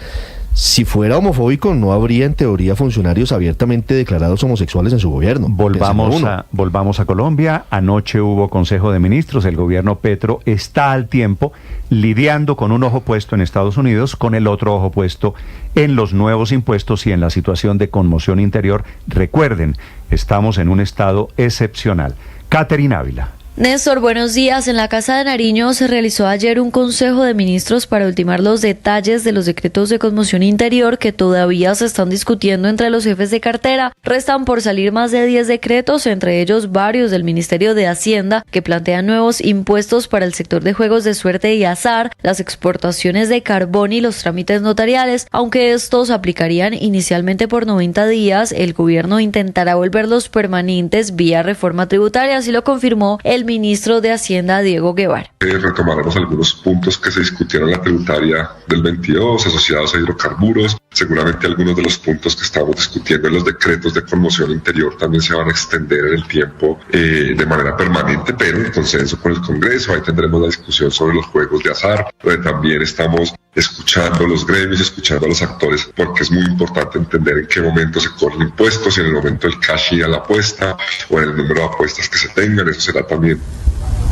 si fuera homofóbico, no habría en teoría funcionarios abiertamente declarados homosexuales en su gobierno. Volvamos a Colombia. Anoche hubo Consejo de Ministros. El gobierno Petro está al tiempo lidiando con un ojo puesto en Estados Unidos, con el otro ojo puesto en los nuevos impuestos y en la situación de conmoción interior. Recuerden, estamos en un estado excepcional. Caterina Ávila. Néstor, buenos días. En la Casa de Nariño se realizó ayer un Consejo de Ministros para ultimar los detalles de los decretos de conmoción interior que todavía se están discutiendo entre los jefes de cartera. Restan por salir más de 10 decretos, entre ellos varios del Ministerio de Hacienda, que plantean nuevos impuestos para el sector de juegos de suerte y azar, las exportaciones de carbón y los trámites notariales. Aunque estos aplicarían inicialmente por 90 días, el gobierno intentará volverlos permanentes vía reforma tributaria, así lo confirmó el ministro de Hacienda, Diego Guevara. Retomaremos algunos puntos que se discutieron en la tributaria del 22 asociados a hidrocarburos. Seguramente algunos de los puntos que estamos discutiendo en los decretos de conmoción interior también se van a extender en el tiempo de manera permanente, pero en consenso con el Congreso. Ahí tendremos la discusión sobre los juegos de azar, donde también estamos escuchando los gremios, escuchando a los actores, porque es muy importante entender en qué momento se cobran impuestos, si en el momento del cash y a la apuesta o en el número de apuestas que se tengan. Eso será también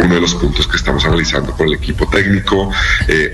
uno de los puntos que estamos analizando con el equipo técnico,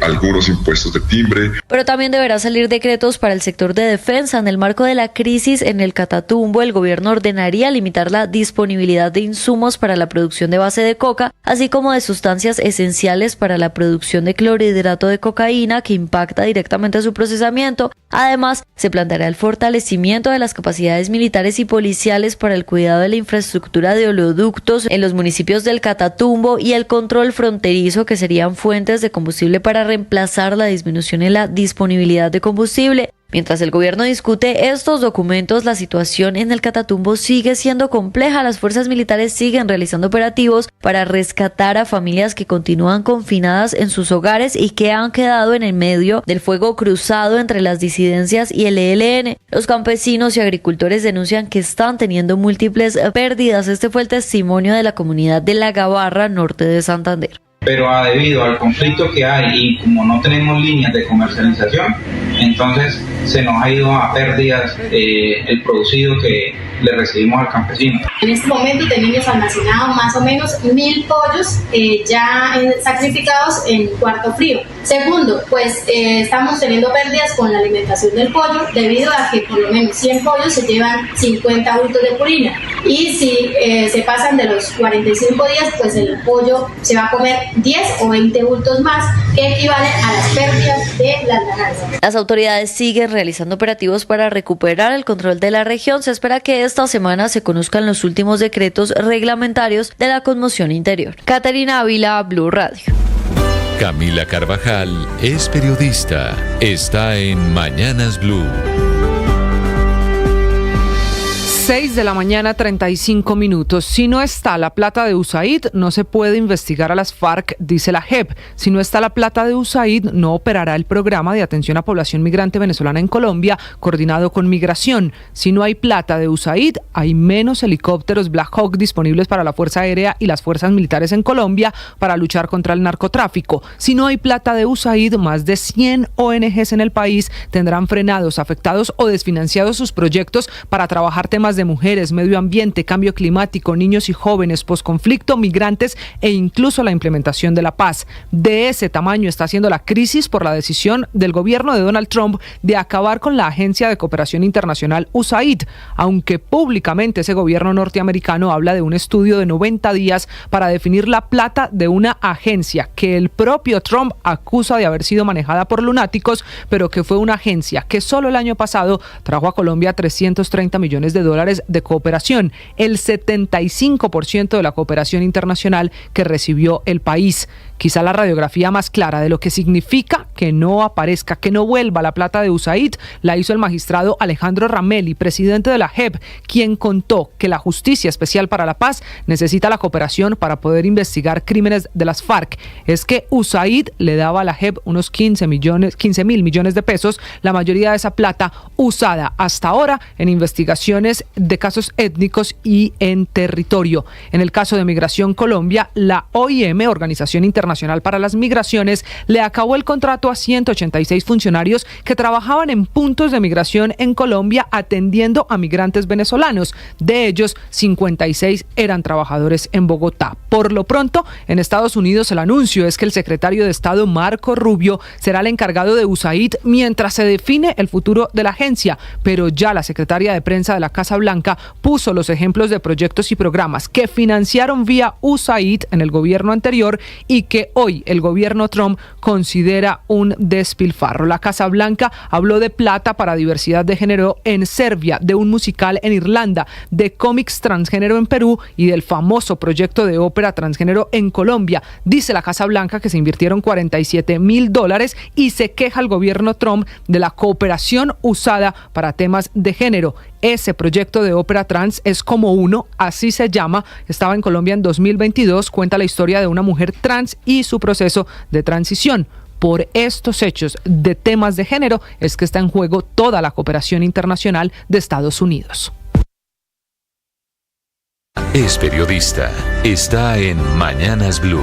algunos impuestos de timbre. Pero también deberá salir decretos para el sector de defensa. En el marco de la crisis en el Catatumbo, el gobierno ordenaría limitar la disponibilidad de insumos para la producción de base de coca, así como de sustancias esenciales para la producción de clorhidrato de cocaína, que impacta directamente su procesamiento. Además, se planteará el fortalecimiento de las capacidades militares y policiales para el cuidado de la infraestructura de oleoductos en los municipios del Catatumbo y el control fronterizo, que serían fuentes de combustible para reemplazar la disminución en la disponibilidad de combustible. Mientras el gobierno discute estos documentos, la situación en el Catatumbo sigue siendo compleja. Las fuerzas militares siguen realizando operativos para rescatar a familias que continúan confinadas en sus hogares y que han quedado en el medio del fuego cruzado entre las disidencias y el ELN. Los campesinos y agricultores denuncian que están teniendo múltiples pérdidas. Este fue el testimonio de la comunidad de La Gabarra, norte de Santander. Pero debido al conflicto que hay y como no tenemos líneas de comercialización, entonces se nos ha ido a pérdidas el producido que le recibimos al campesino. En este momento tenemos almacenados más o menos 1.000 pollos ya sacrificados en cuarto frío. Segundo, pues estamos teniendo pérdidas con la alimentación del pollo debido a que por lo menos 100 pollos se llevan 50 bultos de purina. Y si se pasan de los 45 días, pues el pollo se va a comer 10 o 20 bultos más, que equivalen a las pérdidas de las ganancias. Las autoridades siguen realizando operativos para recuperar el control de la región. Se espera que esta semana se conozcan los últimos decretos reglamentarios de la conmoción interior. Caterina Ávila, Blue Radio. Camila Carvajal es periodista. Está en Mañanas Blue. 6 de la mañana, 35 minutos. Si no está la plata de USAID, no se puede investigar a las FARC, dice la JEP. Si no está la plata de USAID, no operará el programa de atención a población migrante venezolana en Colombia, coordinado con Migración. Si no hay plata de USAID, hay menos helicópteros Black Hawk disponibles para la Fuerza Aérea y las fuerzas militares en Colombia para luchar contra el narcotráfico. Si no hay plata de USAID, más de 100 ONGs en el país tendrán frenados, afectados o desfinanciados sus proyectos para trabajar temas de mujeres, medio ambiente, cambio climático, niños y jóvenes, posconflicto, migrantes e incluso la implementación de la paz. De ese tamaño está siendo la crisis por la decisión del gobierno de Donald Trump de acabar con la Agencia de Cooperación Internacional USAID, aunque públicamente ese gobierno norteamericano habla de un estudio de 90 días para definir la plata de una agencia que el propio Trump acusa de haber sido manejada por lunáticos, pero que fue una agencia que solo el año pasado trajo a Colombia $330 millones de cooperación, el 75% de la cooperación internacional que recibió el país. Quizá la radiografía más clara de lo que significa que no aparezca, que no vuelva la plata de USAID, la hizo el magistrado Alejandro Ramelli, presidente de la JEP, quien contó que la Justicia Especial para la Paz necesita la cooperación para poder investigar crímenes de las FARC. Es que USAID le daba a la JEP unos 15.000 millones de pesos, la mayoría de esa plata usada hasta ahora en investigaciones de casos étnicos y en territorio. En el caso de Migración Colombia, la OIM, Organización Internacional para las Migraciones, le acabó el contrato a 186 funcionarios que trabajaban en puntos de migración en Colombia atendiendo a migrantes venezolanos. De ellos, 56 eran trabajadores en Bogotá. Por lo pronto, en Estados Unidos el anuncio es que el secretario de Estado Marco Rubio será el encargado de USAID mientras se define el futuro de la agencia, pero ya la secretaria de prensa de la Casa Blanca puso los ejemplos de proyectos y programas que financiaron vía USAID en el gobierno anterior y que hoy el gobierno Trump considera un despilfarro. La Casa Blanca habló de plata para diversidad de género en Serbia, de un musical en Irlanda, de cómics transgénero en Perú y del famoso proyecto de ópera transgénero en Colombia. Dice la Casa Blanca que se invirtieron $47,000 y se queja el gobierno Trump de la cooperación usada para temas de género. Ese proyecto de Ópera Trans es como uno, así se llama, estaba en Colombia en 2022, cuenta la historia de una mujer trans y su proceso de transición. Por estos hechos de temas de género es que está en juego toda la cooperación internacional de Estados Unidos. Es periodista. Está en Mañanas Blue.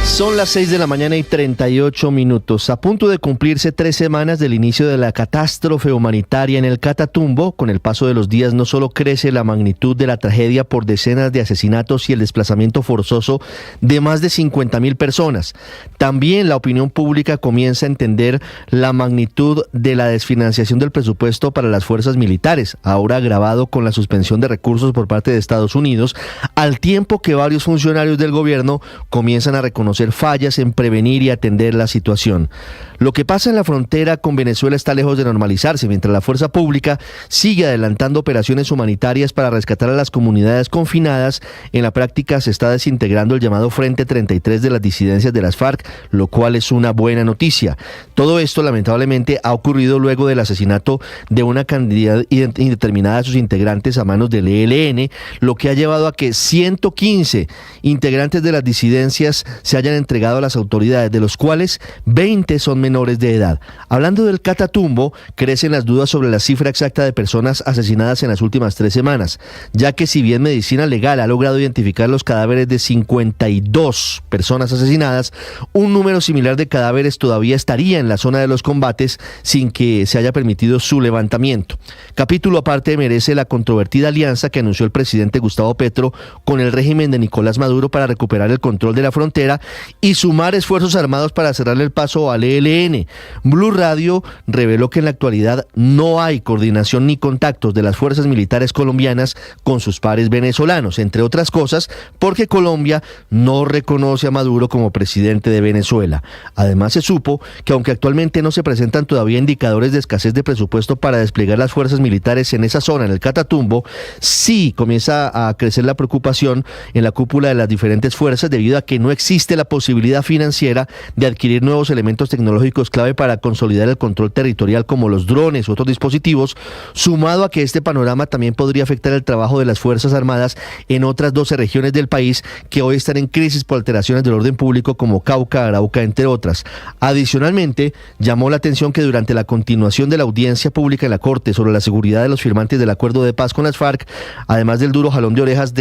Son las 6 de la mañana y 38 minutos. A punto de cumplirse 3 semanas del inicio de la catástrofe humanitaria en el Catatumbo, con el paso de los días no solo crece la magnitud de la tragedia por decenas de asesinatos y el desplazamiento forzoso de más de 50.000 personas, también la opinión pública comienza a entender la magnitud de la desfinanciación del presupuesto para las fuerzas militares, ahora agravado con la suspensión de recursos por parte de Estados Unidos, al tiempo que varios funcionarios del gobierno comienzan a reconocer fallas en prevenir y atender la situación. Lo que pasa en la frontera con Venezuela está lejos de normalizarse, mientras la fuerza pública sigue adelantando operaciones humanitarias para rescatar a las comunidades confinadas. En la práctica se está desintegrando el llamado Frente 33 de las disidencias de las FARC, lo cual es una buena noticia. Todo esto lamentablemente ha ocurrido luego del asesinato de una cantidad indeterminada de sus integrantes a manos del ELN, lo que ha llevado a que 115 integrantes de las disidencias se hayan entregado a las autoridades, de los cuales 20 son menores de edad. Hablando del Catatumbo, crecen las dudas sobre la cifra exacta de personas asesinadas en las últimas 3 semanas, ya que si bien Medicina Legal ha logrado identificar los cadáveres de 52 personas asesinadas, un número similar de cadáveres todavía estaría en la zona de los combates sin que se haya permitido su levantamiento. Capítulo aparte merece la controvertida alianza que anunció el presidente Gustavo Petro con el régimen de Nicolás Maduro para recuperar el control de la frontera y sumar esfuerzos armados para cerrarle el paso al ELN. Blue Radio reveló que en la actualidad no hay coordinación ni contactos de las fuerzas militares colombianas con sus pares venezolanos, entre otras cosas porque Colombia no reconoce a Maduro como presidente de Venezuela. Además se supo que aunque actualmente no se presentan todavía indicadores de escasez de presupuesto para desplegar las fuerzas militares en esa zona, en el Catatumbo, sí comienza a crecer la preocupación en la cúpula de las diferentes fuerzas debido a que no existe la posibilidad financiera de adquirir nuevos elementos tecnológicos clave para consolidar el control territorial como los drones u otros dispositivos, sumado a que este panorama también podría afectar el trabajo de las Fuerzas Armadas en otras 12 regiones del país que hoy están en crisis por alteraciones del orden público como Cauca, Arauca, entre otras. Adicionalmente, llamó la atención que durante la continuación de la audiencia pública en la Corte sobre la seguridad de los firmantes del acuerdo de paz con las FARC, además del duro jalón de orejas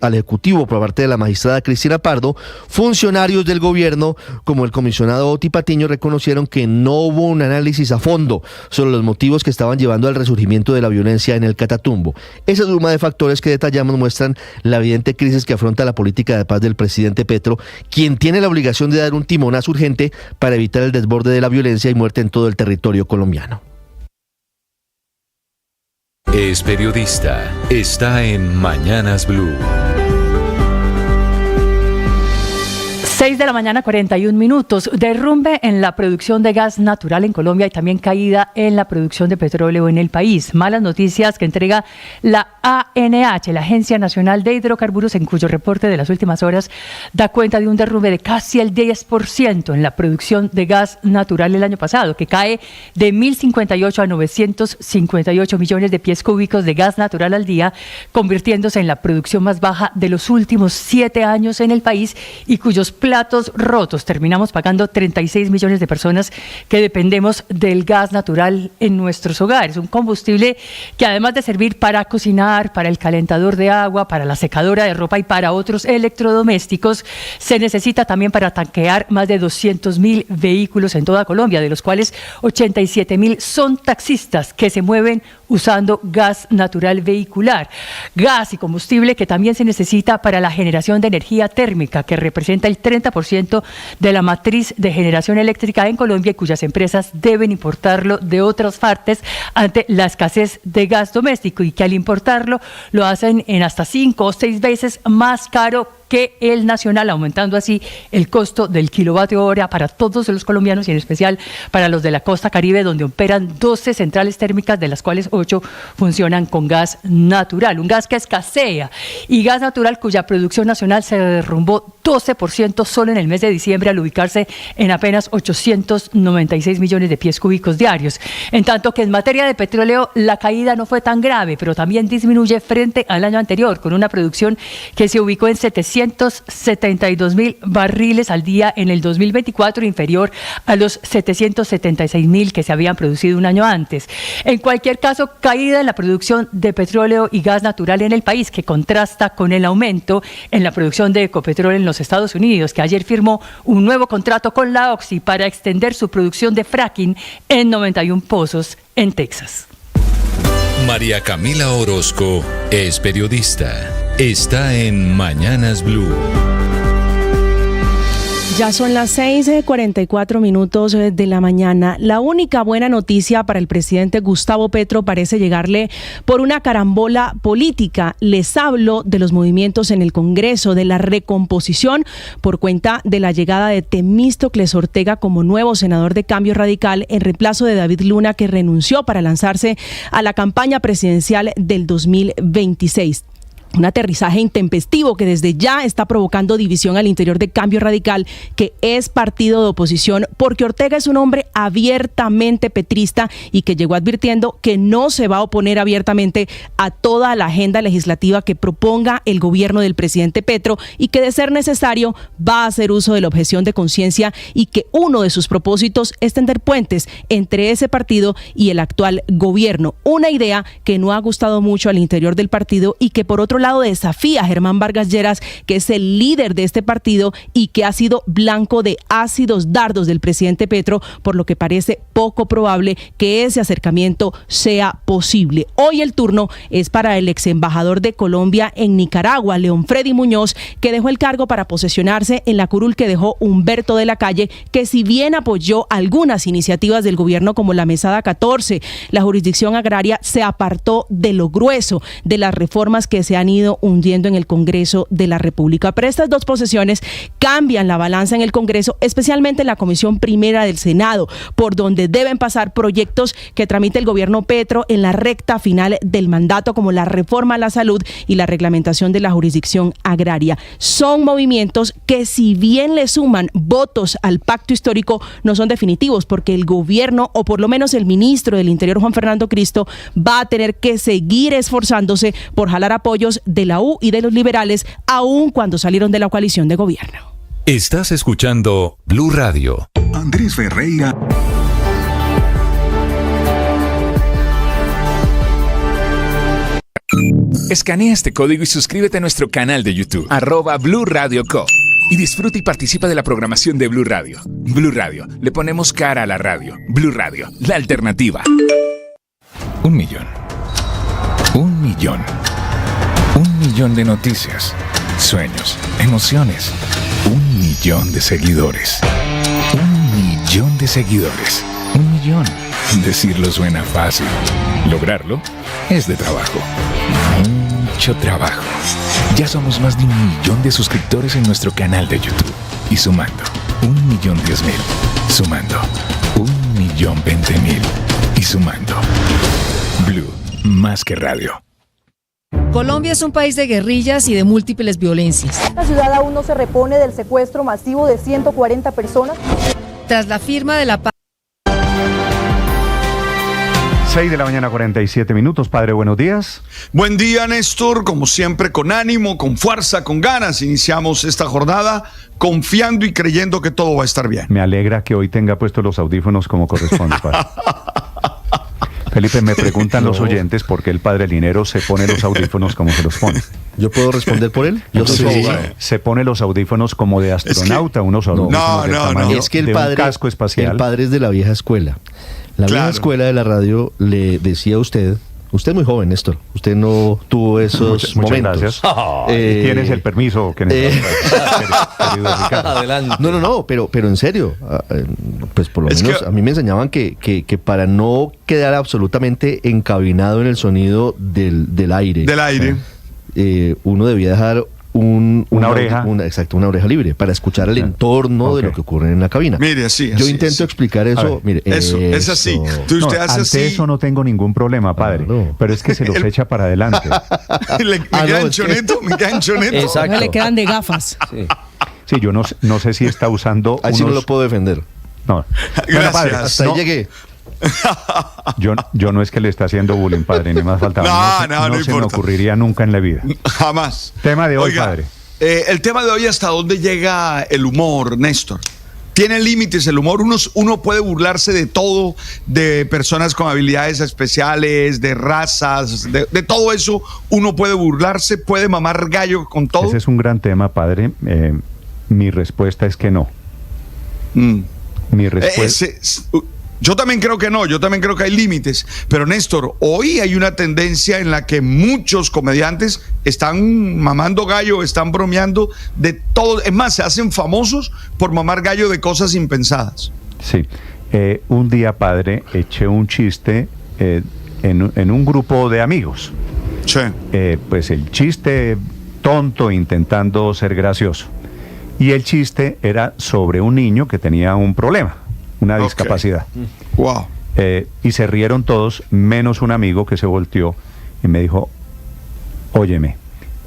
al Ejecutivo por parte de la magistrada Cristina Pardo, funcionarios del gobierno como el comisionado Oti Patiño reconocieron que no hubo un análisis a fondo sobre los motivos que estaban llevando al resurgimiento de la violencia en el Catatumbo. Esa suma de factores que detallamos muestran la evidente crisis que afronta la política de paz del presidente Petro, quien tiene la obligación de dar un timonazo urgente para evitar el desborde de la violencia y muerte en todo el territorio colombiano. Es periodista. Está en Mañanas Blue. 6 de la mañana, 41 minutos. Derrumbe en la producción de gas natural en Colombia y también caída en la producción de petróleo en el país. Malas noticias que entrega la ANH, la Agencia Nacional de Hidrocarburos, en cuyo reporte de las últimas horas da cuenta de un derrumbe de casi el 10% en la producción de gas natural el año pasado, que cae de 1.058 a 958 millones de pies cúbicos de gas natural al día, convirtiéndose en la producción más baja de los últimos 7 años en el país y cuyos platos rotos. Terminamos pagando 36 millones de personas que dependemos del gas natural en nuestros hogares. Un combustible que además de servir para cocinar, para el calentador de agua, para la secadora de ropa y para otros electrodomésticos, se necesita también para tanquear más de 200.000 vehículos en toda Colombia, de los cuales 87.000 son taxistas que se mueven usando gas natural vehicular. Gas y combustible que también se necesita para la generación de energía térmica, que representa el 30% de la matriz de generación eléctrica en Colombia y cuyas empresas deben importarlo de otras partes ante la escasez de gas doméstico, y que al importarlo lo hacen en hasta 5 o 6 veces más caro que el nacional, aumentando así el costo del kilovatio hora para todos los colombianos y en especial para los de la costa Caribe, donde operan 12 centrales térmicas, de las cuales 8 funcionan con gas natural, un gas que escasea, y gas natural cuya producción nacional se derrumbó 12% solo en el mes de diciembre, al ubicarse en apenas 896 millones de pies cúbicos diarios. En tanto que en materia de petróleo, la caída no fue tan grave, pero también disminuye frente al año anterior, con una producción que se ubicó en 772.000 barriles al día en el 2024, inferior a los 776.000 que se habían producido un año antes. En cualquier caso, caída en la producción de petróleo y gas natural en el país, que contrasta con el aumento en la producción de Ecopetrol en los Estados Unidos, que ayer firmó un nuevo contrato con la Oxy para extender su producción de fracking en 91 pozos en Texas. María Camila Orozco es periodista. Está en Mañanas Blue. Ya son las 6:44 de la mañana. La única buena noticia para el presidente Gustavo Petro parece llegarle por una carambola política. Les hablo de los movimientos en el Congreso, de la recomposición por cuenta de la llegada de Temístocles Ortega como nuevo senador de Cambio Radical en reemplazo de David Luna, que renunció para lanzarse a la campaña presidencial del 2026. Un aterrizaje intempestivo que desde ya está provocando división al interior de Cambio Radical, que es partido de oposición, porque Ortega es un hombre abiertamente petrista y que llegó advirtiendo que no se va a oponer abiertamente a toda la agenda legislativa que proponga el gobierno del presidente Petro, y que de ser necesario va a hacer uso de la objeción de conciencia, y que uno de sus propósitos es tender puentes entre ese partido y el actual gobierno. Una idea que no ha gustado mucho al interior del partido y que por otro lado desafía a Germán Vargas Lleras, que es el líder de este partido y que ha sido blanco de ácidos dardos del presidente Petro, por lo que parece poco probable que ese acercamiento sea posible. Hoy el turno es para el ex embajador de Colombia en Nicaragua, León Freddy Muñoz, que dejó el cargo para posesionarse en la curul que dejó Humberto de la Calle, que si bien apoyó algunas iniciativas del gobierno como la Mesada 14, la jurisdicción agraria se apartó de lo grueso de las reformas que se han ido hundiendo en el Congreso de la República. Pero estas dos posesiones cambian la balanza en el Congreso, especialmente en la Comisión Primera del Senado, por donde deben pasar proyectos que tramite el gobierno Petro en la recta final del mandato, como la reforma a la salud y la reglamentación de la jurisdicción agraria. Son movimientos que, si bien le suman votos al pacto histórico, no son definitivos, porque el gobierno, o por lo menos el ministro del Interior, Juan Fernando Cristo, va a tener que seguir esforzándose por jalar apoyos de la U y de los liberales, aun cuando salieron de la coalición de gobierno. Estás escuchando Blue Radio. Andrés Ferreira. Escanea este código y suscríbete a nuestro canal de YouTube, @Blue Radio Co. Y disfruta y participa de la programación de Blue Radio. Blue Radio, le ponemos cara a la radio. Blue Radio, la alternativa. 1 millón. 1 millón. 1 millón de noticias, sueños, emociones. 1 millón de seguidores. 1 millón de seguidores. 1 millón. Decirlo suena fácil. Lograrlo es de trabajo. Mucho trabajo. Ya somos más de 1 millón de suscriptores en nuestro canal de YouTube. Y sumando, 1.010.000. Sumando, 1.020.000. Y sumando. Blue, más que radio. Colombia es un país de guerrillas y de múltiples violencias. La ciudad aún no se repone del secuestro masivo de 140 personas. Tras la firma de la paz. 6 de la mañana, 47 minutos. Padre, buenos días. Buen día, Néstor. Como siempre, con ánimo, con fuerza, con ganas, iniciamos esta jornada confiando y creyendo que todo va a estar bien. Me alegra que hoy tenga puestos los audífonos como corresponde, padre. Felipe, me preguntan los oyentes por qué el padre Linero se pone los audífonos como se los pone. ¿Yo puedo responder por él? Yo soy abogado. Se pone los audífonos como de astronauta, unos audífonos de tamaño es que el de padre, un casco espacial. El padre es de la vieja escuela. La vieja escuela de la radio le decía a usted es muy joven, Néstor, usted no tuvo esos momentos. Muchas gracias. Tienes el permiso que necesitas. Adelante. No, pero en serio, pues por lo menos a mí me enseñaban que para no quedar absolutamente encabinado en el sonido del aire. Del aire. Uno debía dejar una oreja. Una oreja libre para escuchar el entorno de lo que ocurre en la cabina. Mire, así. Yo intento explicar eso. Mire, eso es así. Entonces usted hace ante eso no tengo ningún problema, padre. Pero es que se los echa para adelante. me quedan choneto. Exacto. Le quedan de gafas. Sí, yo no sé si está usando. Así no lo puedo defender. No. Gracias. Bueno, padre, hasta ahí llegué. Yo no es que le está haciendo bullying, padre, ni más faltaba. No se me ocurriría nunca en la vida. Jamás. Tema de hoy, Oiga, padre. El tema de hoy, ¿hasta dónde llega el humor, Néstor? ¿Tiene límites el humor? Uno puede burlarse de todo, de personas con habilidades especiales, de razas, de todo eso. Uno puede burlarse, puede mamar gallo con todo. Ese es un gran tema, padre. Mi respuesta es que no. Mi respuesta... Yo también creo que no, yo también creo que hay límites, pero Néstor, hoy hay una tendencia en la que muchos comediantes están mamando gallo, están bromeando de todo, es más, se hacen famosos por mamar gallo de cosas impensadas. Sí, un día, padre, eché un chiste en un grupo de amigos. Sí. Pues el chiste tonto intentando ser gracioso, y el chiste era sobre un niño que tenía un problema, una discapacidad. Wow. Y se rieron todos, menos un amigo que se volteó y me dijo: óyeme,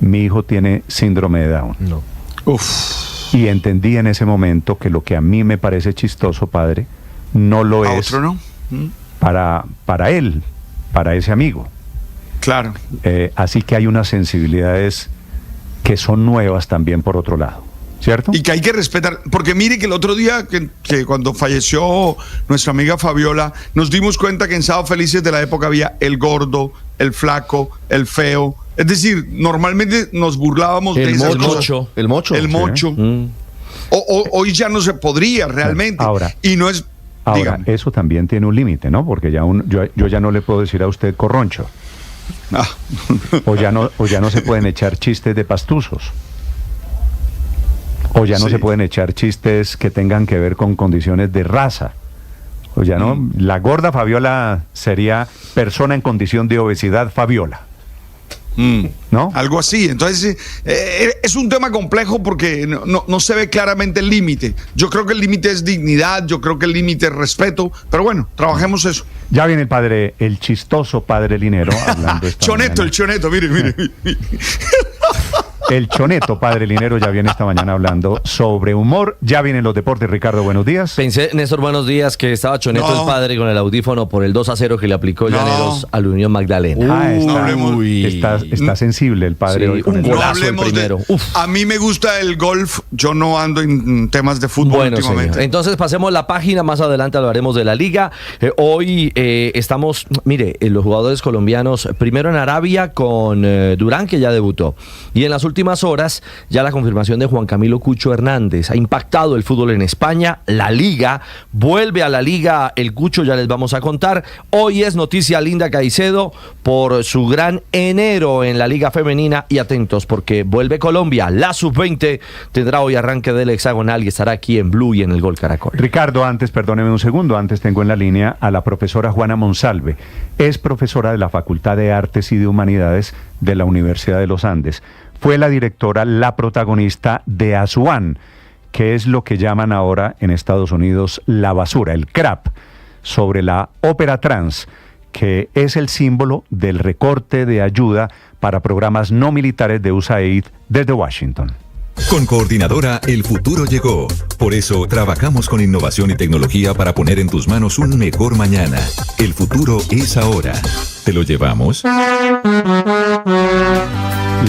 mi hijo tiene síndrome de Down. No. Uf. Y entendí en ese momento que lo que a mí me parece chistoso, padre, no lo es otro, ¿no? para él, para ese amigo. Claro. Así que hay unas sensibilidades que son nuevas también por otro lado. ¿Cierto? Y que hay que respetar, porque mire que el otro día que cuando falleció nuestra amiga Fabiola, nos dimos cuenta que en Sábado Felices de la época había el gordo, el flaco, el feo. Es decir, normalmente nos burlábamos de esas cosas. El mocho. El mocho. Hoy ya no se podría realmente. Ahora, y no es. Ahora, eso también tiene un límite, ¿no? Porque ya yo ya no le puedo decir a usted corroncho. O ya no se pueden echar chistes de pastuzos. O ya no se pueden echar chistes que tengan que ver con condiciones de raza. O ya no. La gorda Fabiola sería persona en condición de obesidad Fabiola. ¿No? Algo así. Entonces, es un tema complejo porque no se ve claramente el límite. Yo creo que el límite es dignidad, yo creo que el límite es respeto, pero bueno, trabajemos eso. Ya viene el chistoso padre Linero hablando esta Choneto, mañana. El choneto, mire. El choneto padre Linero ya viene esta mañana hablando sobre humor. Ya vienen los deportes. Ricardo, buenos días. Pensé, Néstor, buenos días, que estaba Choneto el padre con el audífono por el 2-0 que le aplicó Llaneros al Unión Magdalena. Está sensible el padre hoy con el golazo el primero. A mí me gusta el golf, yo no ando en temas de fútbol últimamente. Señor. Entonces pasemos la página, más adelante hablaremos de la liga. Hoy estamos, los jugadores colombianos, primero en Arabia con Durán, que ya debutó, y en las últimas horas ya la confirmación de Juan Camilo Cucho Hernández. Ha impactado el fútbol en España. La liga, vuelve a la liga el Cucho, ya les vamos a contar. Hoy es noticia Linda Caicedo por su gran enero en la liga femenina, y atentos porque vuelve Colombia, la sub-20 tendrá hoy arranque del hexagonal y estará aquí en Blue y en el Gol Caracol. Ricardo, perdóneme un segundo, antes tengo en la línea a la profesora Juana Monsalve. Es profesora de la Facultad de Artes y de Humanidades de la Universidad de los Andes. Fue la directora, la protagonista de Asuán, que es lo que llaman ahora en Estados Unidos la basura, el crap, sobre la ópera trans, que es el símbolo del recorte de ayuda para programas no militares de USAID desde Washington. Con Coordinadora, el futuro llegó. Por eso, trabajamos con innovación y tecnología para poner en tus manos un mejor mañana. El futuro es ahora. ¿Te lo llevamos?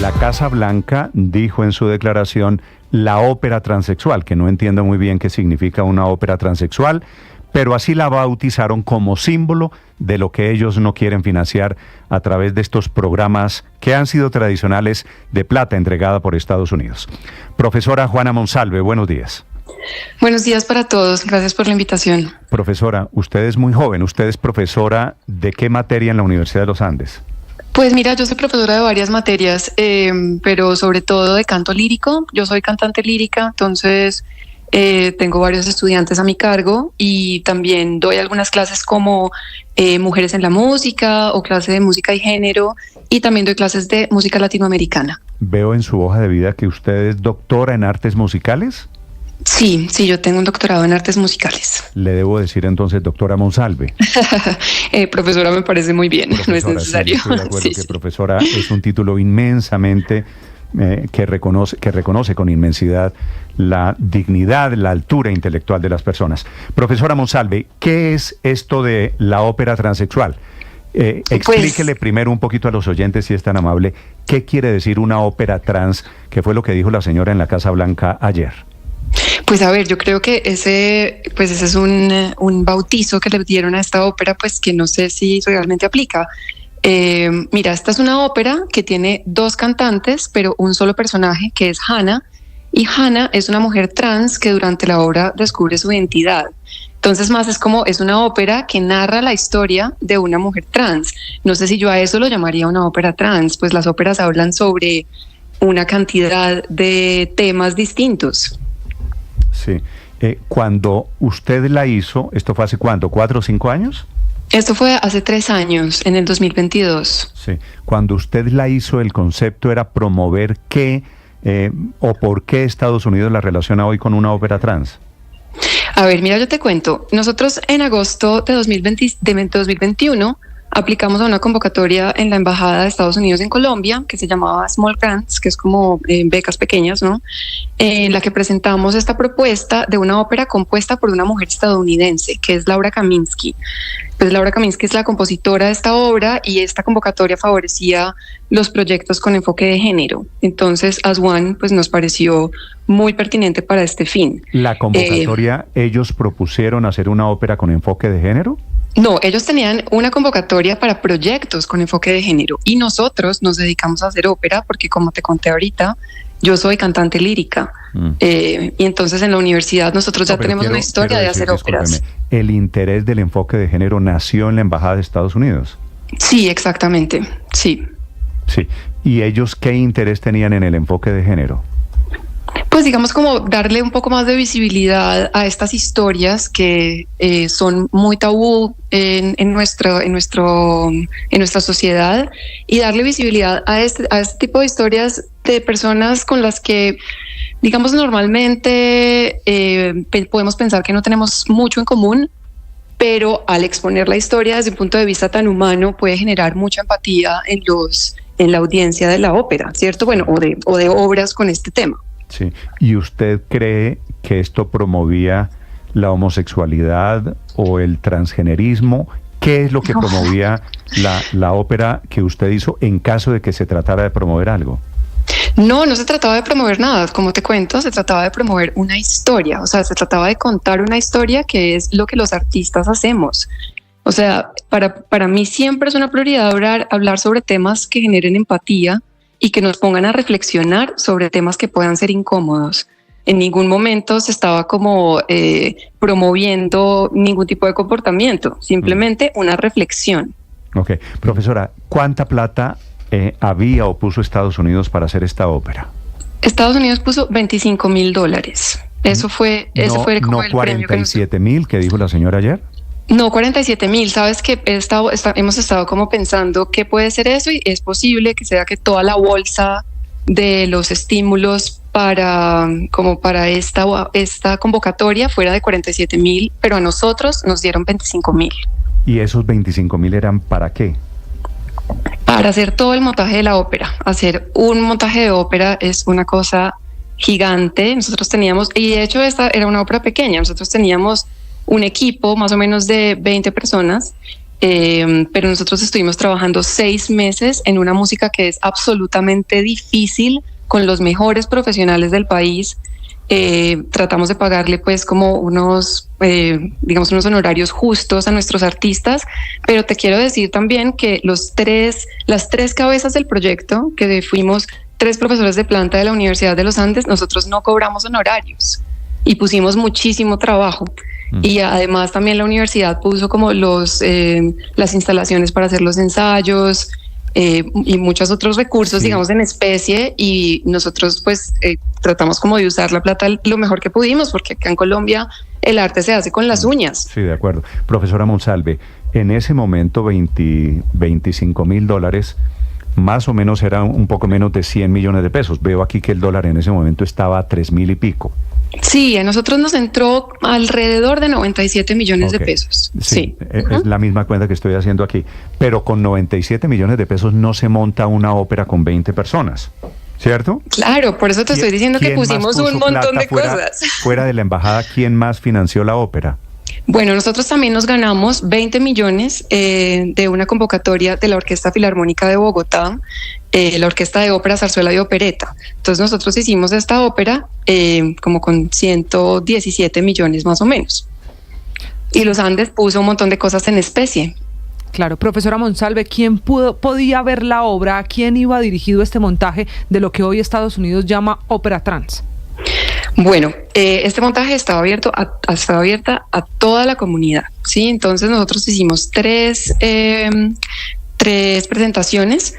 La Casa Blanca dijo en su declaración la ópera transexual, que no entiendo muy bien qué significa una ópera transexual, pero así la bautizaron como símbolo de lo que ellos no quieren financiar a través de estos programas que han sido tradicionales de plata entregada por Estados Unidos. Profesora Juana Monsalve, buenos días. Buenos días para todos, gracias por la invitación. Profesora, usted es muy joven, usted es profesora ¿de qué materia en la Universidad de los Andes? Pues mira, yo soy profesora de varias materias, pero sobre todo de canto lírico. Yo soy cantante lírica, entonces tengo varios estudiantes a mi cargo y también doy algunas clases como Mujeres en la Música o clase de música y género, y también doy clases de música latinoamericana. Veo en su hoja de vida que usted es doctora en artes musicales. Sí, yo tengo un doctorado en artes musicales. Le debo decir entonces doctora Monsalve. Profesora me parece muy bien, profesora, no es necesario. Sí, estoy de acuerdo que profesora es un título inmensamente que reconoce con inmensidad la dignidad, la altura intelectual de las personas. Profesora Monsalve, ¿qué es esto de la ópera transexual? Explíquele primero un poquito a los oyentes, si es tan amable, qué quiere decir una ópera trans, que fue lo que dijo la señora en la Casa Blanca ayer. Pues a ver, yo creo que ese es un bautizo que le dieron a esta ópera, pues que no sé si realmente aplica. Mira, esta es una ópera que tiene 2 cantantes, pero un solo personaje, que es Hannah, y Hannah es una mujer trans que durante la obra descubre su identidad. Entonces es una ópera que narra la historia de una mujer trans. No sé si yo a eso lo llamaría una ópera trans, pues las óperas hablan sobre una cantidad de temas distintos. Sí. Cuando usted la hizo, ¿esto fue hace cuánto? ¿4 o 5 años? Esto fue hace 3 años, en el 2022. Sí. Cuando usted la hizo, el concepto era promover qué o por qué Estados Unidos la relaciona hoy con una ópera trans. A ver, mira, yo te cuento. Nosotros en agosto de 2021 aplicamos a una convocatoria en la Embajada de Estados Unidos en Colombia, que se llamaba Small Grants, que es como becas pequeñas, ¿no? En la que presentamos esta propuesta de una ópera compuesta por una mujer estadounidense, que es Laura Kaminsky. Pues Laura Kaminsky es la compositora de esta obra y esta convocatoria favorecía los proyectos con enfoque de género. Entonces, As One, pues nos pareció muy pertinente para este fin. ¿La convocatoria, ellos propusieron hacer una ópera con enfoque de género? No, ellos tenían una convocatoria para proyectos con enfoque de género y nosotros nos dedicamos a hacer ópera porque, como te conté ahorita, yo soy cantante lírica y entonces en la universidad nosotros ya tenemos una historia de hacer óperas. ¿El interés del enfoque de género nació en la Embajada de Estados Unidos? Sí, exactamente, sí. Sí. ¿Y ellos qué interés tenían en el enfoque de género? Pues digamos como darle un poco más de visibilidad a estas historias que son muy tabú en nuestra sociedad, y darle visibilidad a este tipo de historias de personas con las que, digamos, normalmente podemos pensar que no tenemos mucho en común, pero al exponer la historia desde un punto de vista tan humano puede generar mucha empatía en la audiencia de la ópera, ¿cierto? Bueno, o de obras con este tema. Sí. ¿Y usted cree que esto promovía la homosexualidad o el transgenerismo? ¿Qué es lo que promovía la ópera que usted hizo en caso de que se tratara de promover algo? No se trataba de promover nada, como te cuento, se trataba de promover una historia, o sea, se trataba de contar una historia, que es lo que los artistas hacemos. O sea, para mí siempre es una prioridad hablar sobre temas que generen empatía y que nos pongan a reflexionar sobre temas que puedan ser incómodos. En ningún momento se estaba como promoviendo ningún tipo de comportamiento, simplemente una reflexión. Ok. Profesora, ¿cuánta plata había o puso Estados Unidos para hacer esta ópera? Estados Unidos puso $25,000. Eso fue como el premio que nos... ¿No 47,000 que dijo la señora ayer? No, 47,000. Sabes que hemos estado como pensando qué puede ser eso, y es posible que sea que toda la bolsa de los estímulos para esta convocatoria fuera de 47,000, pero a nosotros nos dieron 25,000. ¿Y esos 25,000 eran para qué? Para hacer todo el montaje de la ópera. Hacer un montaje de ópera es una cosa gigante. Nosotros teníamos, y de hecho esta era una ópera pequeña, nosotros teníamos un equipo más o menos de 20 personas, pero nosotros estuvimos trabajando 6 meses en una música que es absolutamente difícil, con los mejores profesionales del país. Tratamos de pagarle pues como unos honorarios justos a nuestros artistas, pero te quiero decir también que las tres cabezas del proyecto, que fuimos 3 profesores de planta de la Universidad de los Andes, nosotros no cobramos honorarios y pusimos muchísimo trabajo. Y además también la universidad puso como las instalaciones para hacer los ensayos, y muchos otros recursos, digamos, en especie, y nosotros pues tratamos como de usar la plata lo mejor que pudimos, porque acá en Colombia el arte se hace con las uñas. Sí, de acuerdo. Profesora Monsalve, en ese momento $25.000 más o menos era un poco menos de 100 millones de pesos. Veo aquí que el dólar en ese momento estaba a 3.000 y pico. Sí, a nosotros nos entró alrededor de 97 millones de pesos. Sí. Es la misma cuenta que estoy haciendo aquí. Pero con 97 millones de pesos no se monta una ópera con 20 personas, ¿cierto? Claro, por eso te estoy diciendo que pusimos un montón de cosas. Fuera de la embajada, ¿quién más financió la ópera? Bueno, nosotros también nos ganamos 20 millones de una convocatoria de la Orquesta Filarmónica de Bogotá, la Orquesta de Ópera, Zarzuela y Opereta. Entonces nosotros hicimos esta ópera como con 117 millones más o menos. Y Los Andes puso un montón de cosas en especie. Claro, profesora Monsalve, ¿quién podía ver la obra? ¿A quién iba dirigido este montaje de lo que hoy Estados Unidos llama ópera trans? Bueno, este montaje estaba abierta a toda la comunidad, ¿sí? Entonces nosotros hicimos tres presentaciones.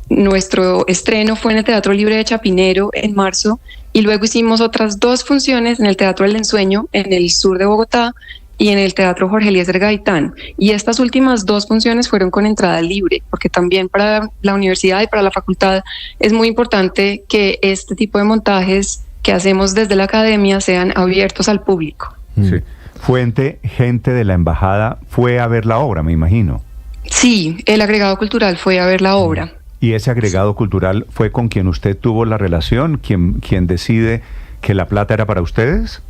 Nuestro estreno fue en el Teatro Libre de Chapinero en marzo, y luego hicimos otras 2 funciones en el Teatro El Ensueño en el sur de Bogotá y en el Teatro Jorge Eliezer Gaitán. Y estas últimas 2 funciones fueron con entrada libre, porque también para la universidad y para la facultad es muy importante que este tipo de montajes que hacemos desde la academia sean abiertos al público. Sí. Gente de la embajada fue a ver la obra, me imagino. Sí, el agregado cultural fue a ver la obra. ¿Y ese agregado cultural fue con quien usted tuvo la relación? ¿Quién decide que la plata era para ustedes?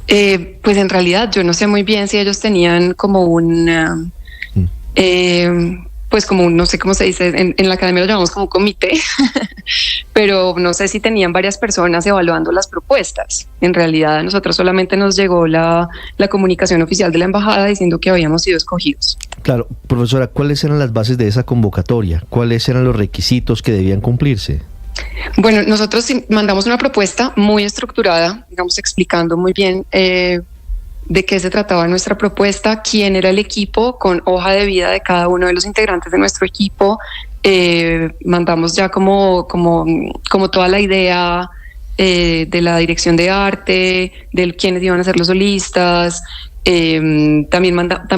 Pues en realidad yo no sé muy bien si ellos tenían como un... pues como no sé cómo se dice, en la academia lo llamamos como un comité, pero no sé si tenían varias personas evaluando las propuestas. En realidad a nosotros solamente nos llegó la comunicación oficial de la embajada diciendo que habíamos sido escogidos. Claro, profesora, ¿cuáles eran las bases de esa convocatoria? ¿Cuáles eran los requisitos que debían cumplirse? Bueno, nosotros mandamos una propuesta muy estructurada, digamos, explicando muy bien de qué se trataba nuestra propuesta, quién era el equipo, con hoja de vida de cada uno de los integrantes de nuestro equipo. Mandamos ya como toda la idea de la dirección de arte, de quiénes iban a ser los solistas. También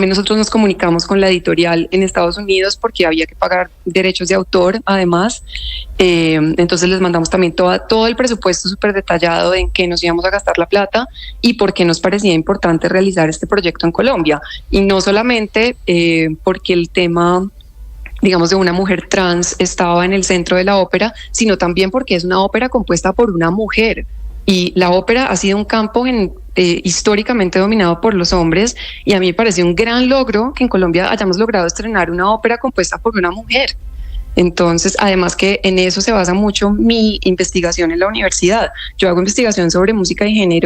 nosotros nos comunicamos con la editorial en Estados Unidos porque había que pagar derechos de autor además. Entonces les mandamos también todo el presupuesto súper detallado en qué nos íbamos a gastar la plata y por qué nos parecía importante realizar este proyecto en Colombia. Y no solamente porque el tema, digamos, de una mujer trans estaba en el centro de la ópera, sino también porque es una ópera compuesta por una mujer. Y la ópera ha sido un campo históricamente dominado por los hombres, y a mí me parece un gran logro que en Colombia hayamos logrado estrenar una ópera compuesta por una mujer. Entonces, además que en eso se basa mucho mi investigación en la universidad. Yo hago investigación sobre música y género